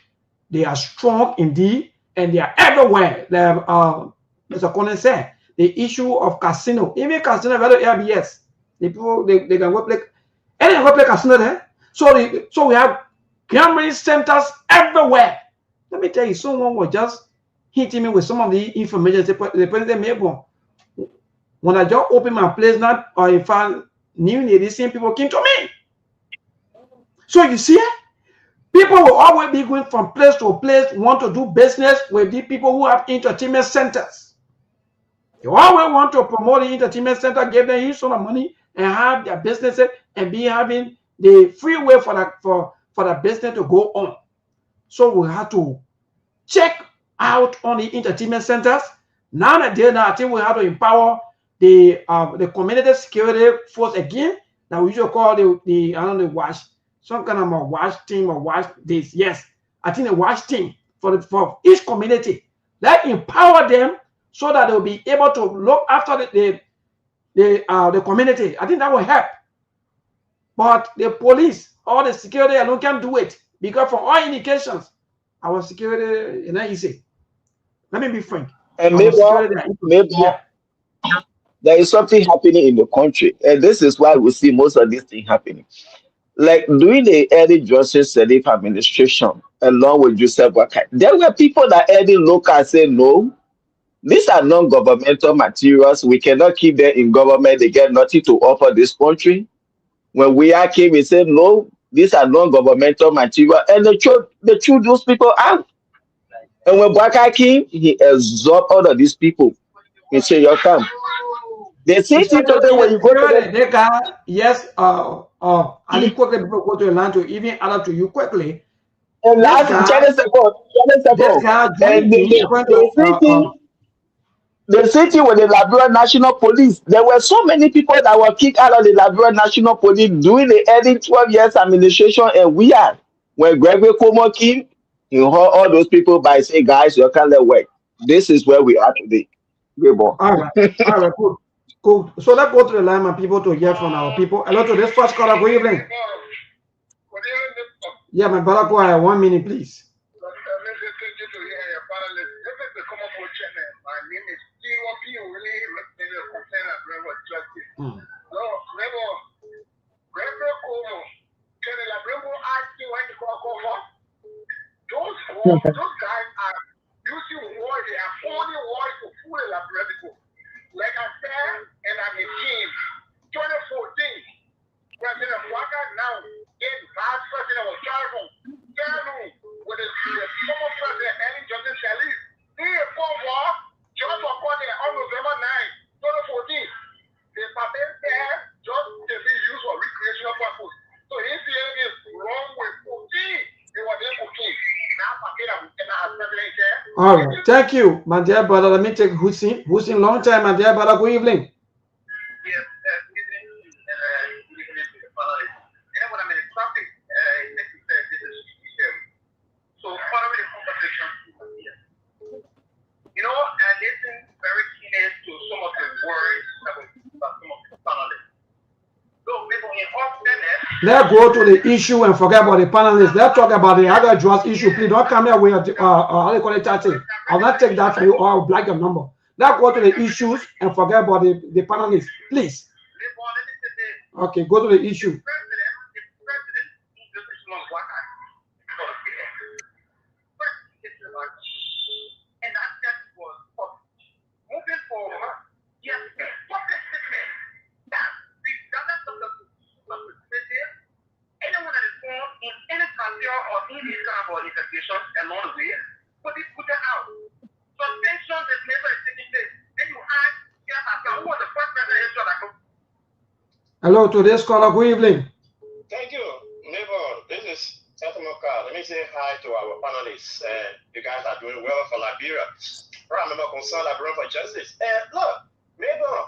They are strong indeed, and they are everywhere. Mr. Conan said, the issue of casino, even casino, whether ABS, the people they can go play, and they can go play casino there. So we have gambling centers everywhere. Let me tell you, someone was just hitting me with some of the information they put in Melbourne. When I just opened my place now, or if I knew the same people came to me. So you see, people will always be going from place to place, want to do business with the people who have entertainment centers. You always want to promote the entertainment center, give them huge sum of money, and have their businesses and be having the free way for the business to go on. So we have to check out on the entertainment centers. Now I think we have to empower the community security force again, that we usually call the watch, some kind of a watch team or watch this. Yes, I think a watch team for each community. That empower them so that they'll be able to look after the community. I think that will help. But the police or the security alone can't do it, because from all indications, our security is not easy. Let me be frank. And Our security, yeah. there is something happening in the country, and this is why we see most of these things happening. Like during the early Johnson Sirleaf administration, along with Joseph Boakai, there were people that early look and say, no, these are non-governmental materials. We cannot keep them in government. They get nothing to offer this country. When we came, we said, no, these are non-governmental material, and they threw those people out. And when Boakai came, he absorbed all of these people. He said, you come. The same thing today when you go to they got, yes, Ali quickly before go to the land to even add up to you quickly. And last the city with the Liberia National Police, there were so many people that were kicked out of the Liberia National Police during the early 12 years administration, and we are when Gregory Cuomo came, he heard all those people by saying, guys, you can't let work. This is where we are today. All right, cool. So let's go to the line and people to hear from our people. Hello to this first caller. Good evening. Yeah, my brother, go ahead. 1 minute, please. Those guys are using war. They are phoning war to fool the people. Like I said, and I'm a team. 2014, President Waka now in Vice President of Charles with the former President Ellen Johnson Sirleaf. He informed war just for on November 9, 2014. The patent there just to be used for recreational purpose. So his feeling is wrong with cooking. They were there cooking. All right, thank you, my dear brother. Let me take Hussein. Hussein, long time, my dear brother. Good evening. Yes, good evening. Good evening to the panelists. And when I'm in the traffic, like you said, this is so following the conversation, you know, I listen very keenly to some of the words that were used by some of the panelists. So people in all fairness, let's go to the issue and forget about the panelists. Let's talk about the other drugs issue. Please don't come here with how they call it that thing. I'll not take that for you, or I'll block your number. Let's go to the issues and forget about the panelists, please. Okay, go to the issue. and that just was moving forward. Yes, public statement that regardless of the perspective, anyone that is born in any country or in this kind of investigation along the way, put it out. Suspension is never a taking place. Then you ask, who was the first person in Israel? Hello, today's caller. Good evening. Thank you, neighbor. This is Let me say hi to our panelists. You guys are doing well for Liberia. I'm not concerned Liberia for justice. Look, neighbor,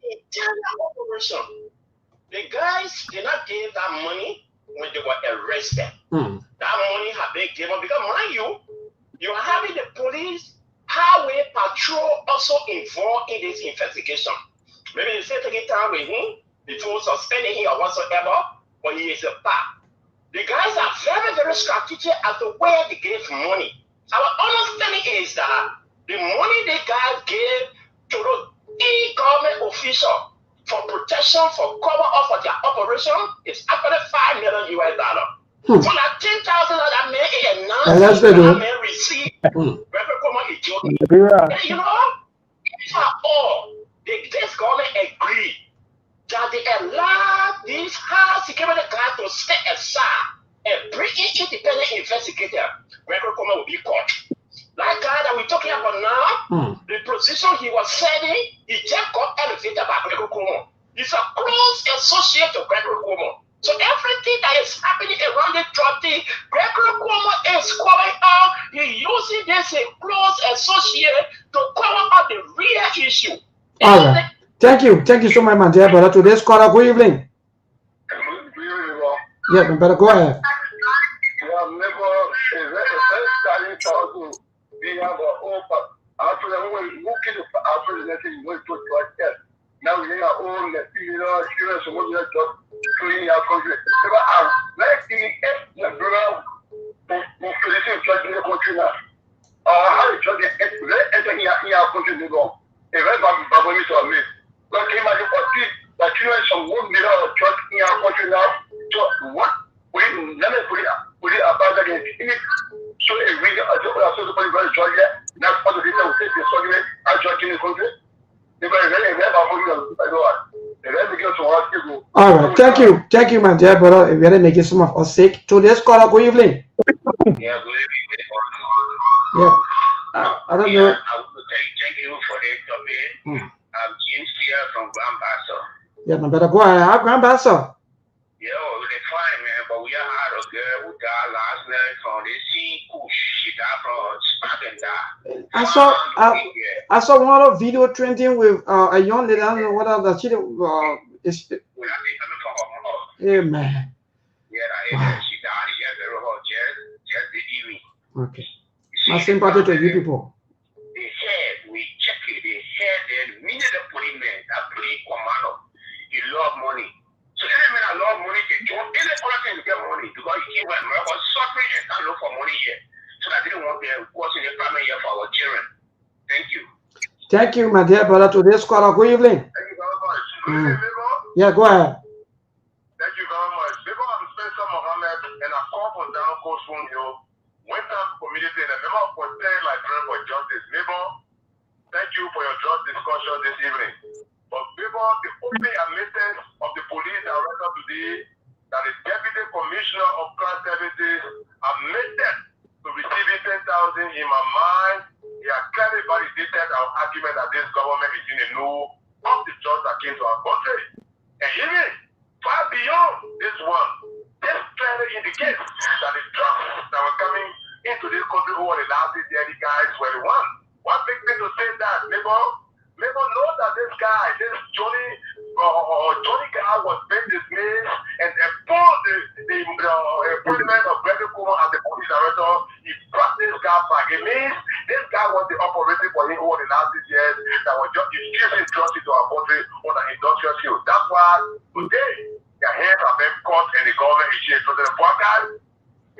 Italian operation. The guys did not give that money when they were arrested. That money had been given because, mind you, you are having the police, highway patrol also involved in this investigation. Maybe you say taking time with him, before suspending him or whatsoever, but he is a part. The guys are very, very strategic as to where they gave money. Our understanding is that the money the guys gave to the e-government official for protection, for cover up for their operation is actually $5 million US. So that $10,000 that man received, you know, all this government agreed that they allow these high security guys to stay aside and bring in independent investigator. Gregory Cuomo will be caught. That guy that we're talking about now, the position he was serving, he just got elevated by Gregory Cuomo. He's a close associate to Gregory Cuomo. So everything that is happening around the drug thing, Gregory Cuomo is calling out, he's using this a close associate to cover up the real issue. All right. Thank you so much, my dear brother. Today's caller, good evening. Yeah, you better go ahead. After that, when we walk in after the next thing, we went to that. Now we are all the students and what we are just doing our country. Let's see if the brother who listen to the country now. How to try to enter in our country to go. A very bad me to admit. But came at the party that you have some 1 million church in our country now. So what? We never put it about against it. So a reason I told us to put it very short yet. Not part of the detail take this argument. I try in the country. All right, thank you, my dear brother. We are making some of us sick. Today's caller, good evening. Yeah, good evening. Yeah, I don't know. I want to thank you for the topic. I'm James here from Grand Basel. Yeah, my brother, go ahead. Have Grand Basel. Yeah, we're fine, man. But we are out of girl who died last night from the sea push. She died from spark and die. I saw one of video trending with a young lady. I don't know what else she is. Yeah, man. Yeah, she died just the evening. Okay. My sympathy to you people. They said we check it. They said the minute the policeman that play commando, he love money. So any man I love money, they don't any other thing to get money because he went was suffering and can't look for money here. So I didn't want them causing the family here for our children. Thank you. Thank you, my dear brother. Today's caller, good evening. Thank you very much. Yeah, go ahead. Thank you very much. Before I'm Spencer Mohammed and I call from down Coast Phone Hill, went down community and a member of Concern Librarian for Justice. Neighbor, thank you for your just discussion this evening. But neighbor, the open admittance of the police director today that the Deputy Commissioner of Crime Services admitted to receiving 10,000 in my mind, he has clearly validated our argument that this government is in the know of the jobs that came to our country. And even far beyond this one, this clearly indicates that the drugs that were coming into this country over the last 6 years, the guys were the one. What big thing to say that, neighbor know that this guy, this Johnny guy was being dismissed and pulled the appointment of Gregory Kuma as the police director. He brought this guy back. It means this guy was the operator for him over the last 6 years that was just infusing drugs into our country on an industrial field. That's why today their hands have been caught and the government is here. So the podcast,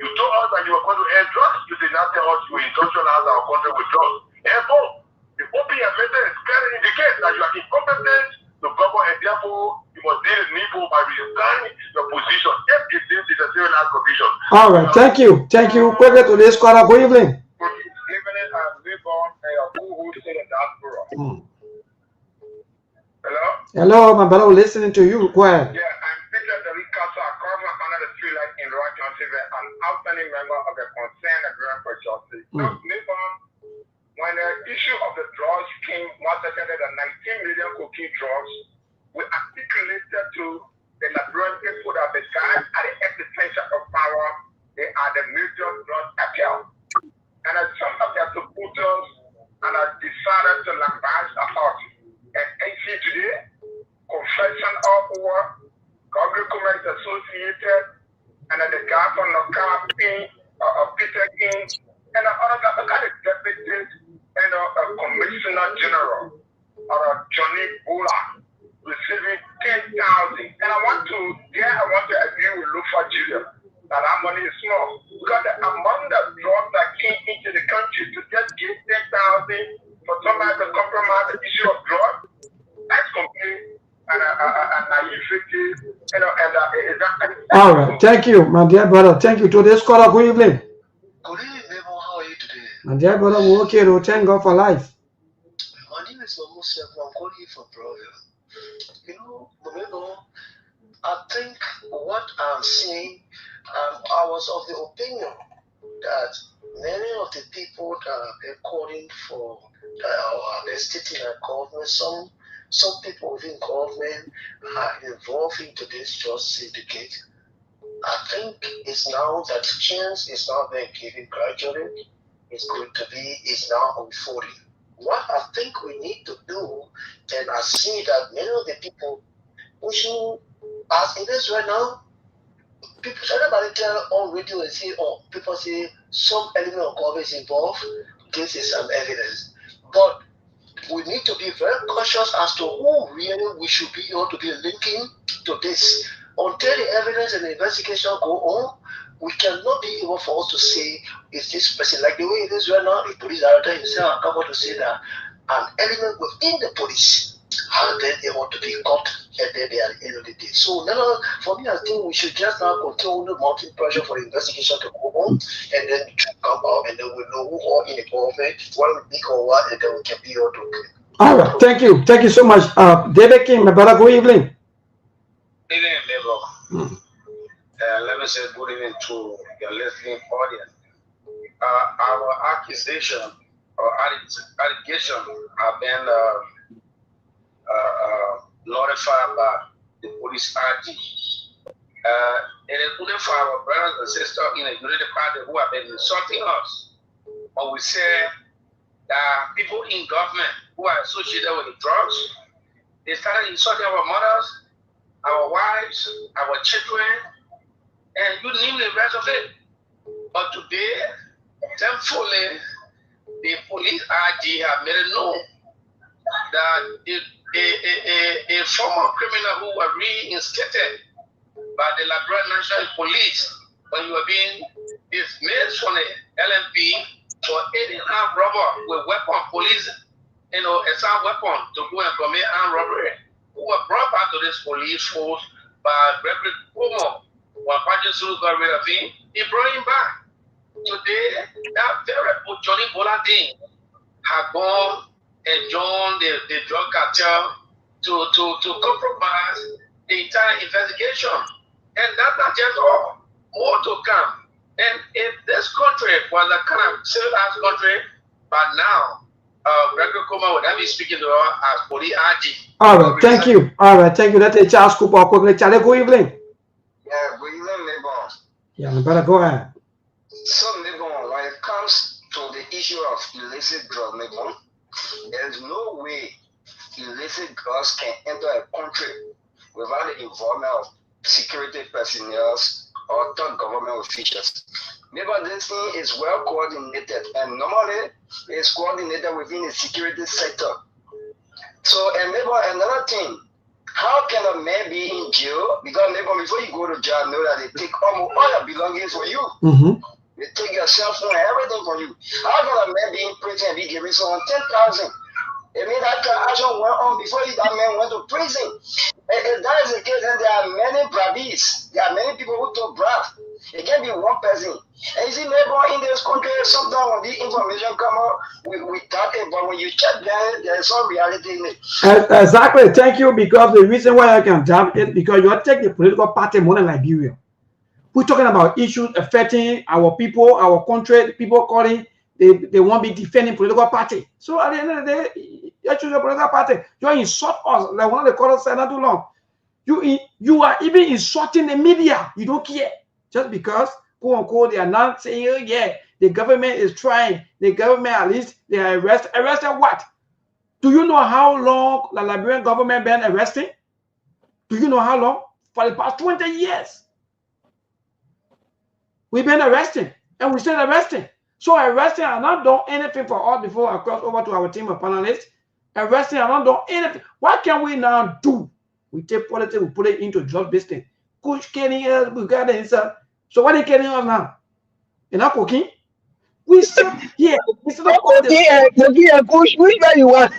you told us that you were going to end drugs. You did not tell us you will industrialize our country with drugs. Therefore, the open amendment clearly indicates that you are incompetent to govern and therefore you must deal with people by resigning your position if it is a serious condition. All right, thank you. Quickly to this caller, good evening. Good evening, I'm Libon and who say in diaspora. Hello? Hello, my brother, listening to you. Go ahead. Yeah, I'm Peter Delicasa. I call my under the street light in Roy County, an outstanding member of the Concern Librarian for Justice. Now, Libon, when the issue of the drugs came, once again, the 19 million cocaine drugs, we articulated to the Liberian people that the guys at the epicenter of power, they are the major drug cartel. And as some of their supporters, and I decided to lambast about and see today, confession of war, government associated, and the guy from the King, Peter King, and other guys, deputies, and a commissioner general, or Johnny Bula, receiving 10,000. And I want to agree with Lufa Julia that our money is small. Because the amount of drugs that came into the country to just give 10,000 for somebody to compromise the issue of drugs, that's complete and naivety, All right, thank you, my dear brother. Thank you. Today's caller, good evening. Good evening, Nemo. How are you today? My dear brother, we're okay. Thank God for life. My name is Mamusef. I'm calling you from Providence. I think what I'm seeing, I was of the opinion that many of the people that have been calling for the state in our government, some people within government are involved into this just syndicate. I think it's now that chance is now being given gradually. It's now unfolding. What I think we need to do, and I see that many of the people pushing as it is right now, people everybody tell on radio and say, people say some element of government is involved, this is some evidence. But we need to be very cautious as to who really we should be able to be linking to this. Until the evidence and the investigation go on, we cannot be able for us to say, is this person like the way it is right now? The police director himself come out to say that an element within the police how then they want to be caught and then they are at the end of the day. So for me, I think we should just now continue the mounting pressure for the investigation to go on and then to come out and then we know who are in the government, what we big or what, and then we can be able to. All right, thank you. Thank you so much. David King, my brother, good evening. Good evening, neighbor. Let me say good evening to your listening audience. Our accusation or allegation have been notified by the police RG. It is only for our brothers and sisters in the Unity Party who have been insulting us. But we say that people in government who are associated with the drugs, they started insulting our mothers, our wives, our children, and you name the rest of it. But today, thankfully, the police RG have made it known that a former criminal who was reinstated by the Liberia National Police when you were being dismissed from the LMP for aiding armed robber with weapon, police, a sound weapon to go and commit armed robbery, who were brought back to this police force by Reverend Cuomo. When Patrick got rid of him, he brought him back. Today, that very Johnny Boladin had gone and joined the drug cartel to compromise the entire investigation. And that's not just all. More to come. And if this country was a kind of civilized country, by now, Gregory Kuma would have been speaking to her as police RG. All right, thank you. All right, thank you. Let's take Charles Cooper quickly. Charlie, good evening. Yeah, good evening, neighbor. Yeah, better go ahead. So, neighbor, when it comes to the issue of illicit drug, neighbor, there is no way illicit drugs can enter a country without the involvement of security personnel or top government officials. Maybe this thing is well coordinated, and normally it's coordinated within the security sector. So, and maybe another thing, how can a man be in jail? Because maybe before you go to jail, know that they take almost all your belongings for you. Mm-hmm. They take your cell phone and everything from you. How can a man be in prison and be giving someone 10,000? It means that action went on before that man went to prison. If that is the case, then there are many brabis. There are many people who took brab. It can't be one person. And you see, maybe in this country, sometimes when the information come out, we talk it, but when you check there's some reality in it. Exactly. Thank you. Because the reason why I can jump it, because you take the political party more than Liberia. We're talking about issues affecting our people, our country, people calling, they won't be defending political party. So at the end of the day, you choose a political party. You insult us, like one of the callers said not too long. You are even insulting the media. You don't care. Just because, quote unquote, they are not saying, oh, yeah, the government is trying. The government, at least, they are arrested. Arrested what? Do you know how long the Liberian government been arresting? Do you know how long? For the past 20 years. We've been arresting, and we're still arresting. So arresting and not done anything for us before I cross over to our team of panelists. Arresting and not done anything. What can we now do? We take politics, we put it into drug business. Coach killing us, we got it inside. So what are they killing us now? You're not cooking? We sit here. Instead of all this, Coach, which way you want?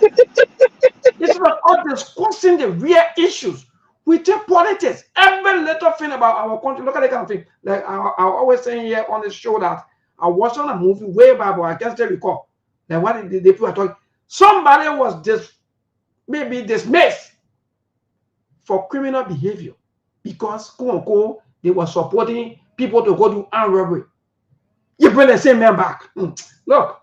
instead of all discussing the real issues, we take politics. Every little thing about our country. Look at the kind of thing. Like I always saying here on the show that I watched on a movie way back, but I can't still recall. Then what did the people are talking? Somebody was maybe dismissed for criminal behavior because, quote unquote, they were supporting people to go do armed robbery. You bring the same man back. Look.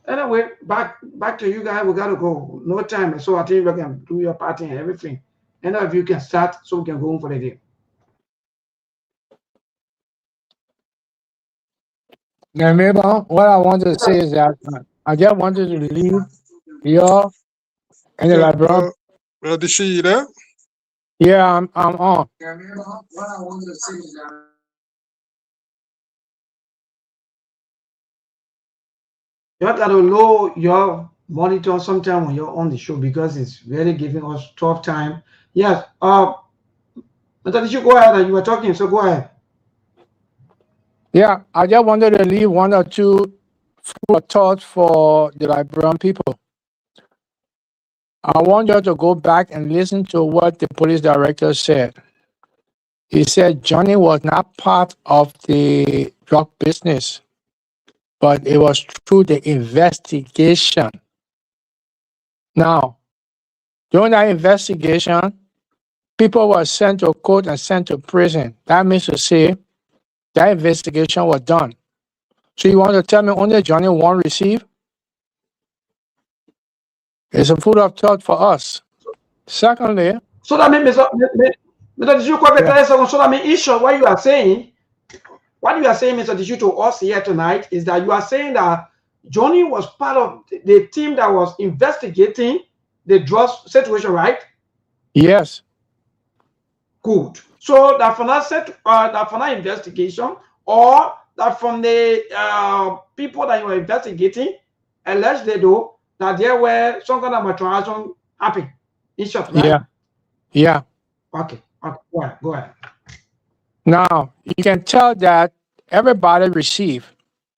Anyway, back to you guys. We gotta go. No time. So I think you can do your party and everything. And now if you can start, so we can go home for the day. Now, maybe what I want to say is that I just wanted to leave y'all and the Liberian. Brother, you there? Yeah, I'm on. What I wanted to say is that you gotta know your monitor sometime when you're on the show because it's really giving us tough time. Yes. Mr. Did you go ahead? You were talking, so go ahead. Yeah, I just wanted to leave one or two thoughts for the Liberian people. I want you to go back and listen to what the police director said. He said Johnny was not part of the drug business, but it was through the investigation. Now, during that investigation, people were sent to court and sent to prison. That means to say that investigation was done. So you want to tell me only Johnny won't receive? It's a food of thought for us. Secondly, so that means, Mr. Dishu, so that means, issue what you are saying, Mr. Dishu, to us here tonight is that you are saying that Johnny was part of the team that was investigating the drug situation, right? Yes. Good. So that from that investigation, or that from the people that you were investigating, allegedly though that there were some kind of a transaction happening. In short, right? Yeah. Yeah. Okay. Go ahead. Now, you can tell that everybody received,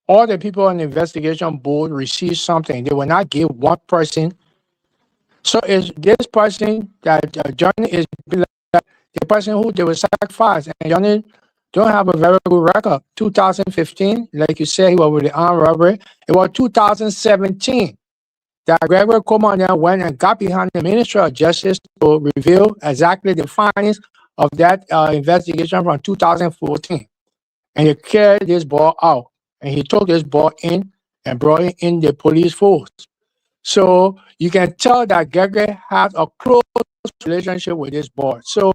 all the people on the investigation board received something. They will not give one person. So is this person that Johnny is the person who they will sacrifice, and Johnny don't have a very good record. 2015, like you said, he was with the armed robbery. It was 2017 that Gregory Coleman then went and got behind the Ministry of Justice to reveal exactly the findings of that investigation from 2014. And he carried this ball out, and he took this ball in and brought it in the police force. So you can tell that Gregory has a close relationship with this boy. So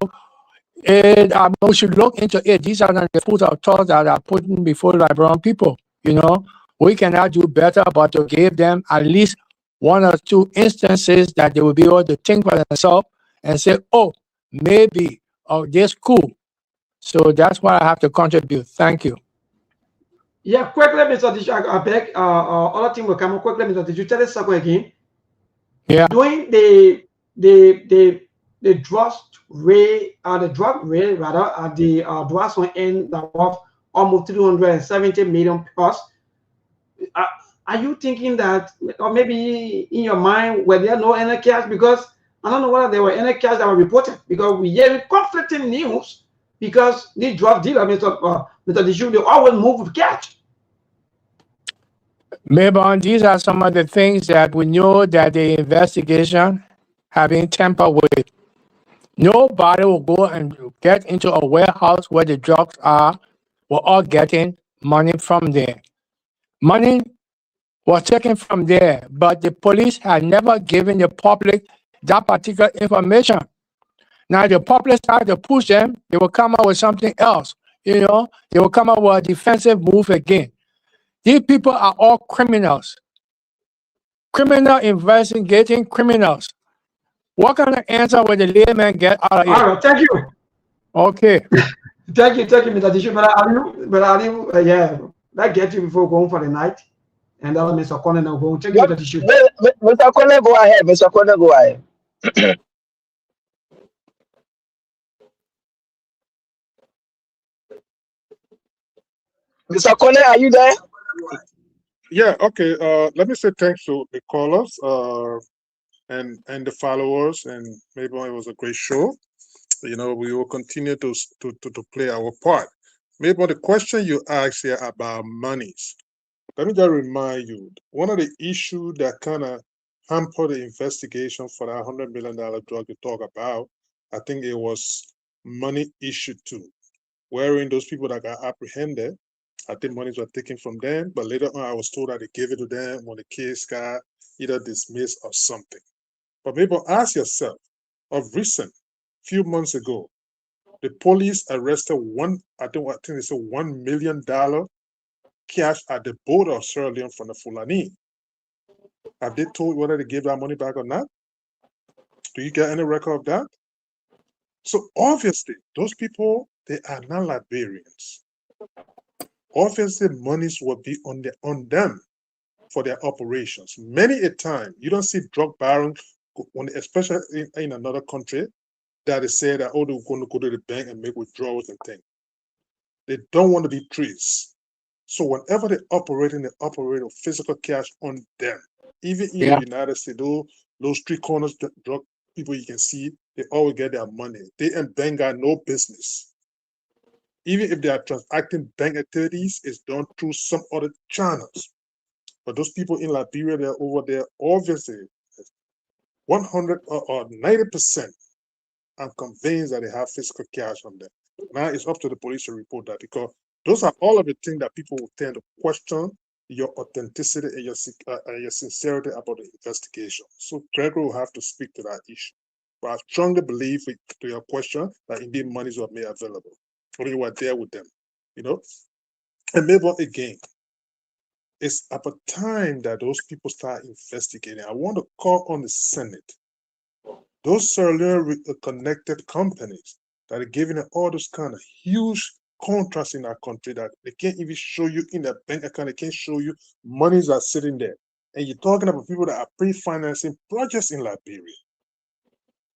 we should look into it. These are the food of thoughts that are put before the Liberian people. We cannot do better but to give them at least one or two instances that they will be able to think for themselves and say, oh, maybe, this cool. So that's what I have to contribute. Thank you. Yeah, quickly, Mr. Dishu, I beg, other thing will come up quickly, Mr. Dishu. Tell us something again. Yeah. Doing the drug rate, at the drugs one end that was almost 370 million plus. Are you thinking that, or maybe in your mind, were there no any cash? Because I don't know whether there were any cash that were reported, because we hear conflicting news, because the drug dealer, Mr. Dishu, they always move with cash. Maybe these are some of the things that we know that the investigation have been tampered with. Nobody will go and get into a warehouse where the drugs are. We're all getting money from there. Money was taken from there, but the police had never given the public that particular information. Now the public started to push them, they will come up with something else. They will come up with a defensive move again. These people are all criminals. Criminal investigating criminals. What kind of answer will the layman get out of it? All right, thank you. Okay. Thank you, Mr. Dishu. But are you, yeah, that get you before going for the night. And that was Mr. Corner now going. Thank you, Mr. Dishu. Mr. Corner, go ahead. Mr. Corner, go ahead. Mr. Corner, are you there? Yeah, okay. Let me say thanks to the callers and the followers, and maybe it was a great show. We will continue to play our part. Maybe the question you asked here about monies. Let me just remind you, one of the issues that kind of hampered the investigation for that $100 million drug you talk about, I think it was money issue too, wherein those people that got apprehended, I think monies were taken from them, but later on I was told that they gave it to them when the case got either dismissed or something. But maybe ask yourself, of recent, few months ago, the police arrested I think they said $1 million cash at the border of Sierra Leone from the Fulani. Have they told whether they gave that money back or not? Do you get any record of that? So obviously, those people, they are not Liberians. Obviously, monies will be on them. for their operations. Many a time, you don't see drug barons, especially in another country, that they say that, oh, they're going to go to the bank and make withdrawals and things. They don't want to be traced. So whenever they operate with physical cash on them. Even in the United States, those street corners drug people you can see, they always get their money. They and bank got no business. Even if they are transacting bank activities, it's done through some other channels. But those people in Liberia, they're over there, obviously, 100 or 90%, I'm convinced that they have physical cash on them. Now it's up to the police to report that, because those are all of the things that people will tend to question your authenticity and your sincerity about the investigation. So Gregory will have to speak to that issue. But I strongly believe, to your question, that indeed monies were made available. Or you were there with them, you know? And maybe again, it's about time that those people start investigating. I want to call on the Senate. Those Sierra Leone connected companies that are giving all those kind of huge contracts in our country that they can't even show you in their bank account, they can't show you monies are sitting there. And you're talking about people that are pre-financing projects in Liberia.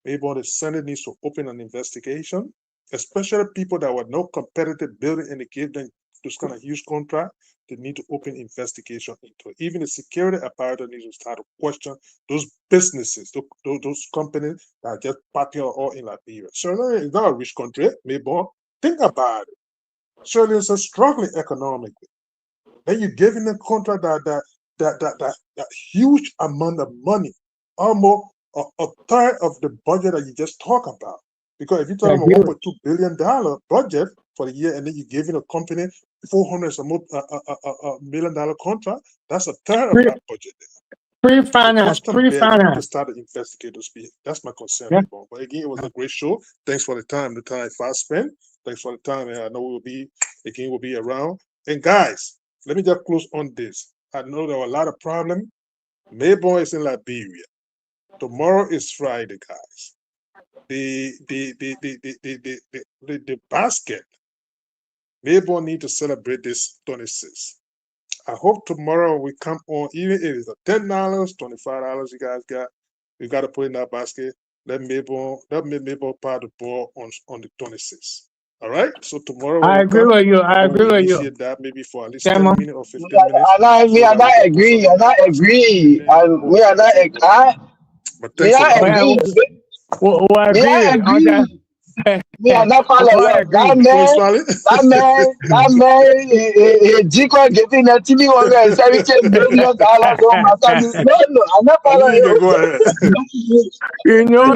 Maybe the Senate needs to open an investigation, especially people that were no competitive building and they gave them those kind of huge contract. They need to open investigation into it. Even the security apparatus needs to start to question those businesses, those companies that are just popping all in Liberia. Sierra Leone is not a rich country, maybe. Think about it. Sierra Leone is struggling economically. Then you're giving them contract that huge amount of money, almost a third of the budget that you just talk about. Because if you're talking about $1.2 billion budget for the year, and then you're giving a company $400 million contract, that's a third of that budget. Pre-finance. To start to investigate those people. That's my concern. Yeah. But again, it was a great show. Thanks for the time fast spent. Thanks for the time. And I know we'll be around. And guys, let me just close on this. I know there were a lot of problems. Mayborn is in Liberia. Tomorrow is Friday, guys. The basket. Mayborn need to celebrate this 26th. I hope tomorrow we come on, even if it's $10, $25 you guys got, you got to put in that basket. Let Mayborn part the ball on the 26th. All right. So tomorrow I agree with you. I agree with you. Initiate that maybe for at least 10 minutes or 15 minutes. Me and I agree. And I agree. And me and I agree. Me I agree. Me and I follow that man, Jico getting a TV on $17 billion on my family. No, I'm not following. You know,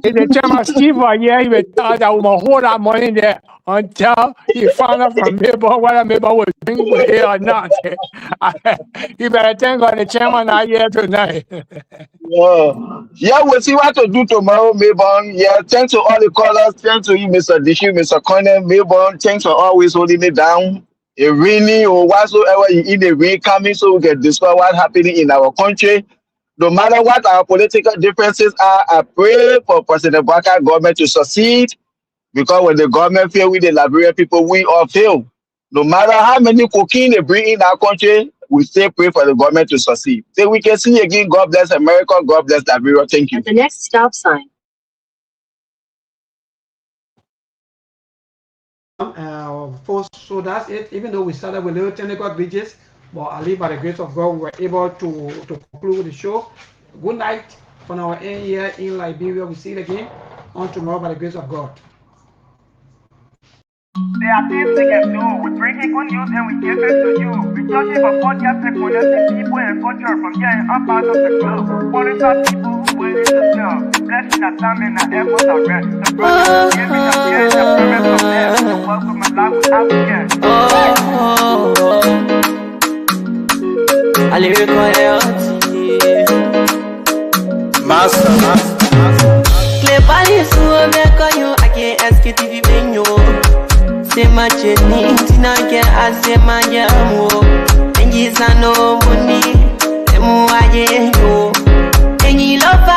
if the chairman Steve was here, he would tell that we must hold that money there until he found out from Mayborn whether Mayborn was doing with it or not. You better thank God the chairman not here tonight. Yeah, we'll see what to do tomorrow, Mayborn. Yeah, thanks to all the callers. Thanks to you, Mr. Dishu, Mr. Corner, Mayborn. Thanks for always holding it down. It raining or whatsoever you in the rain coming, so we can discover what's happening in our country. No matter what our political differences are, I pray for President Baka government to succeed. Because when the government fail with the Liberian people, we all fail. No matter how many cocaine they bring in our country, we still pray for the government to succeed. So we can see again, God bless America, God bless Liberia. Thank you. At the next stop sign. So that's it. Even though we started with little technical glitches, but I believe by the grace of God, we were able to conclude the show. Good night from our end here in Liberia. We see you again on tomorrow by the grace of God. There are things we can do. We bring in good news and we give it to you. We searching for podcasts and connecting people and culture from here and up out of the globe. Following our people who waiting to serve. Blessing that time and the efforts are rest. The brothers giving us here and the promise of them. The welcome and life without again. I lyrical Master. Clay Paris, who am I can't ask it if you been you. Say my journey, Tina can ask my jamo. And you no money, and you. And you love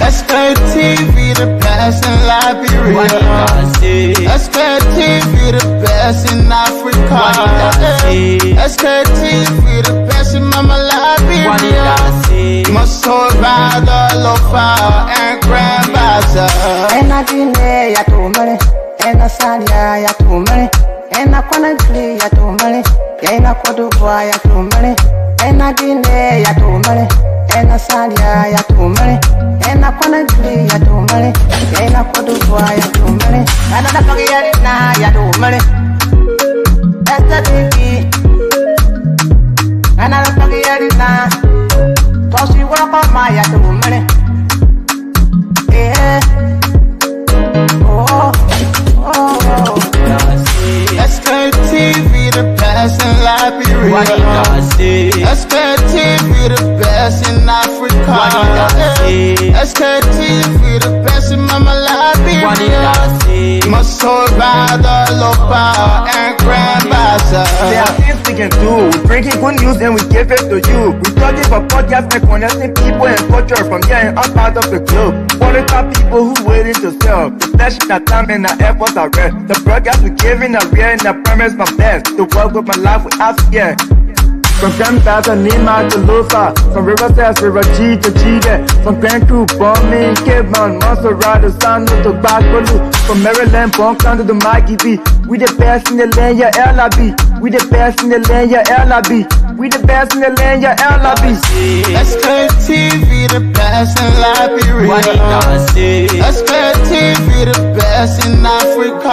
Sktv, the best in Liberia. Sktv, the best in Africa. Sktv, the best in Mama Liberia. Must hold by the lofa and grandbaza. And I delay ya to money, and I salia ya to money, and I wanna clear ya to money, and I could do ya to money, and I delay ya to money, and I salia ya to money, and I wanna clear ya to money, and I could do ya to money, and I don't get it now ya to money. That's the thing, and I don't get it now. Cause you walk on my ya to money. Yeah. Sktv, the best in Liberia. Sktv, the best in Africa. Sktv, the best in Mama Liberia. Must hold by the lopa and grandbaza. There are things we can do. We bring in good news and we give it to you. We talking for podcasts and connecting people and culture from here and out part of the globe. For the top people who waiting to sell. The flesh, the time and the efforts are rest. The broadcast we giving are real and the premise my best. To work with my life without fear. From Grandfather Nima to Lufa, from Riverside to Raji to Chide, from Grand Crew, Bombing, Kidman, Montserrat, San to Backwalu, from Maryland, Bonkan to the Mikey B. We the best in the land, yeah, LIB. We the best in the land, yeah, LIB. We the best in the land, yeah, LIB. Sktv, the best in Liberia. Sktv, the best in Africa.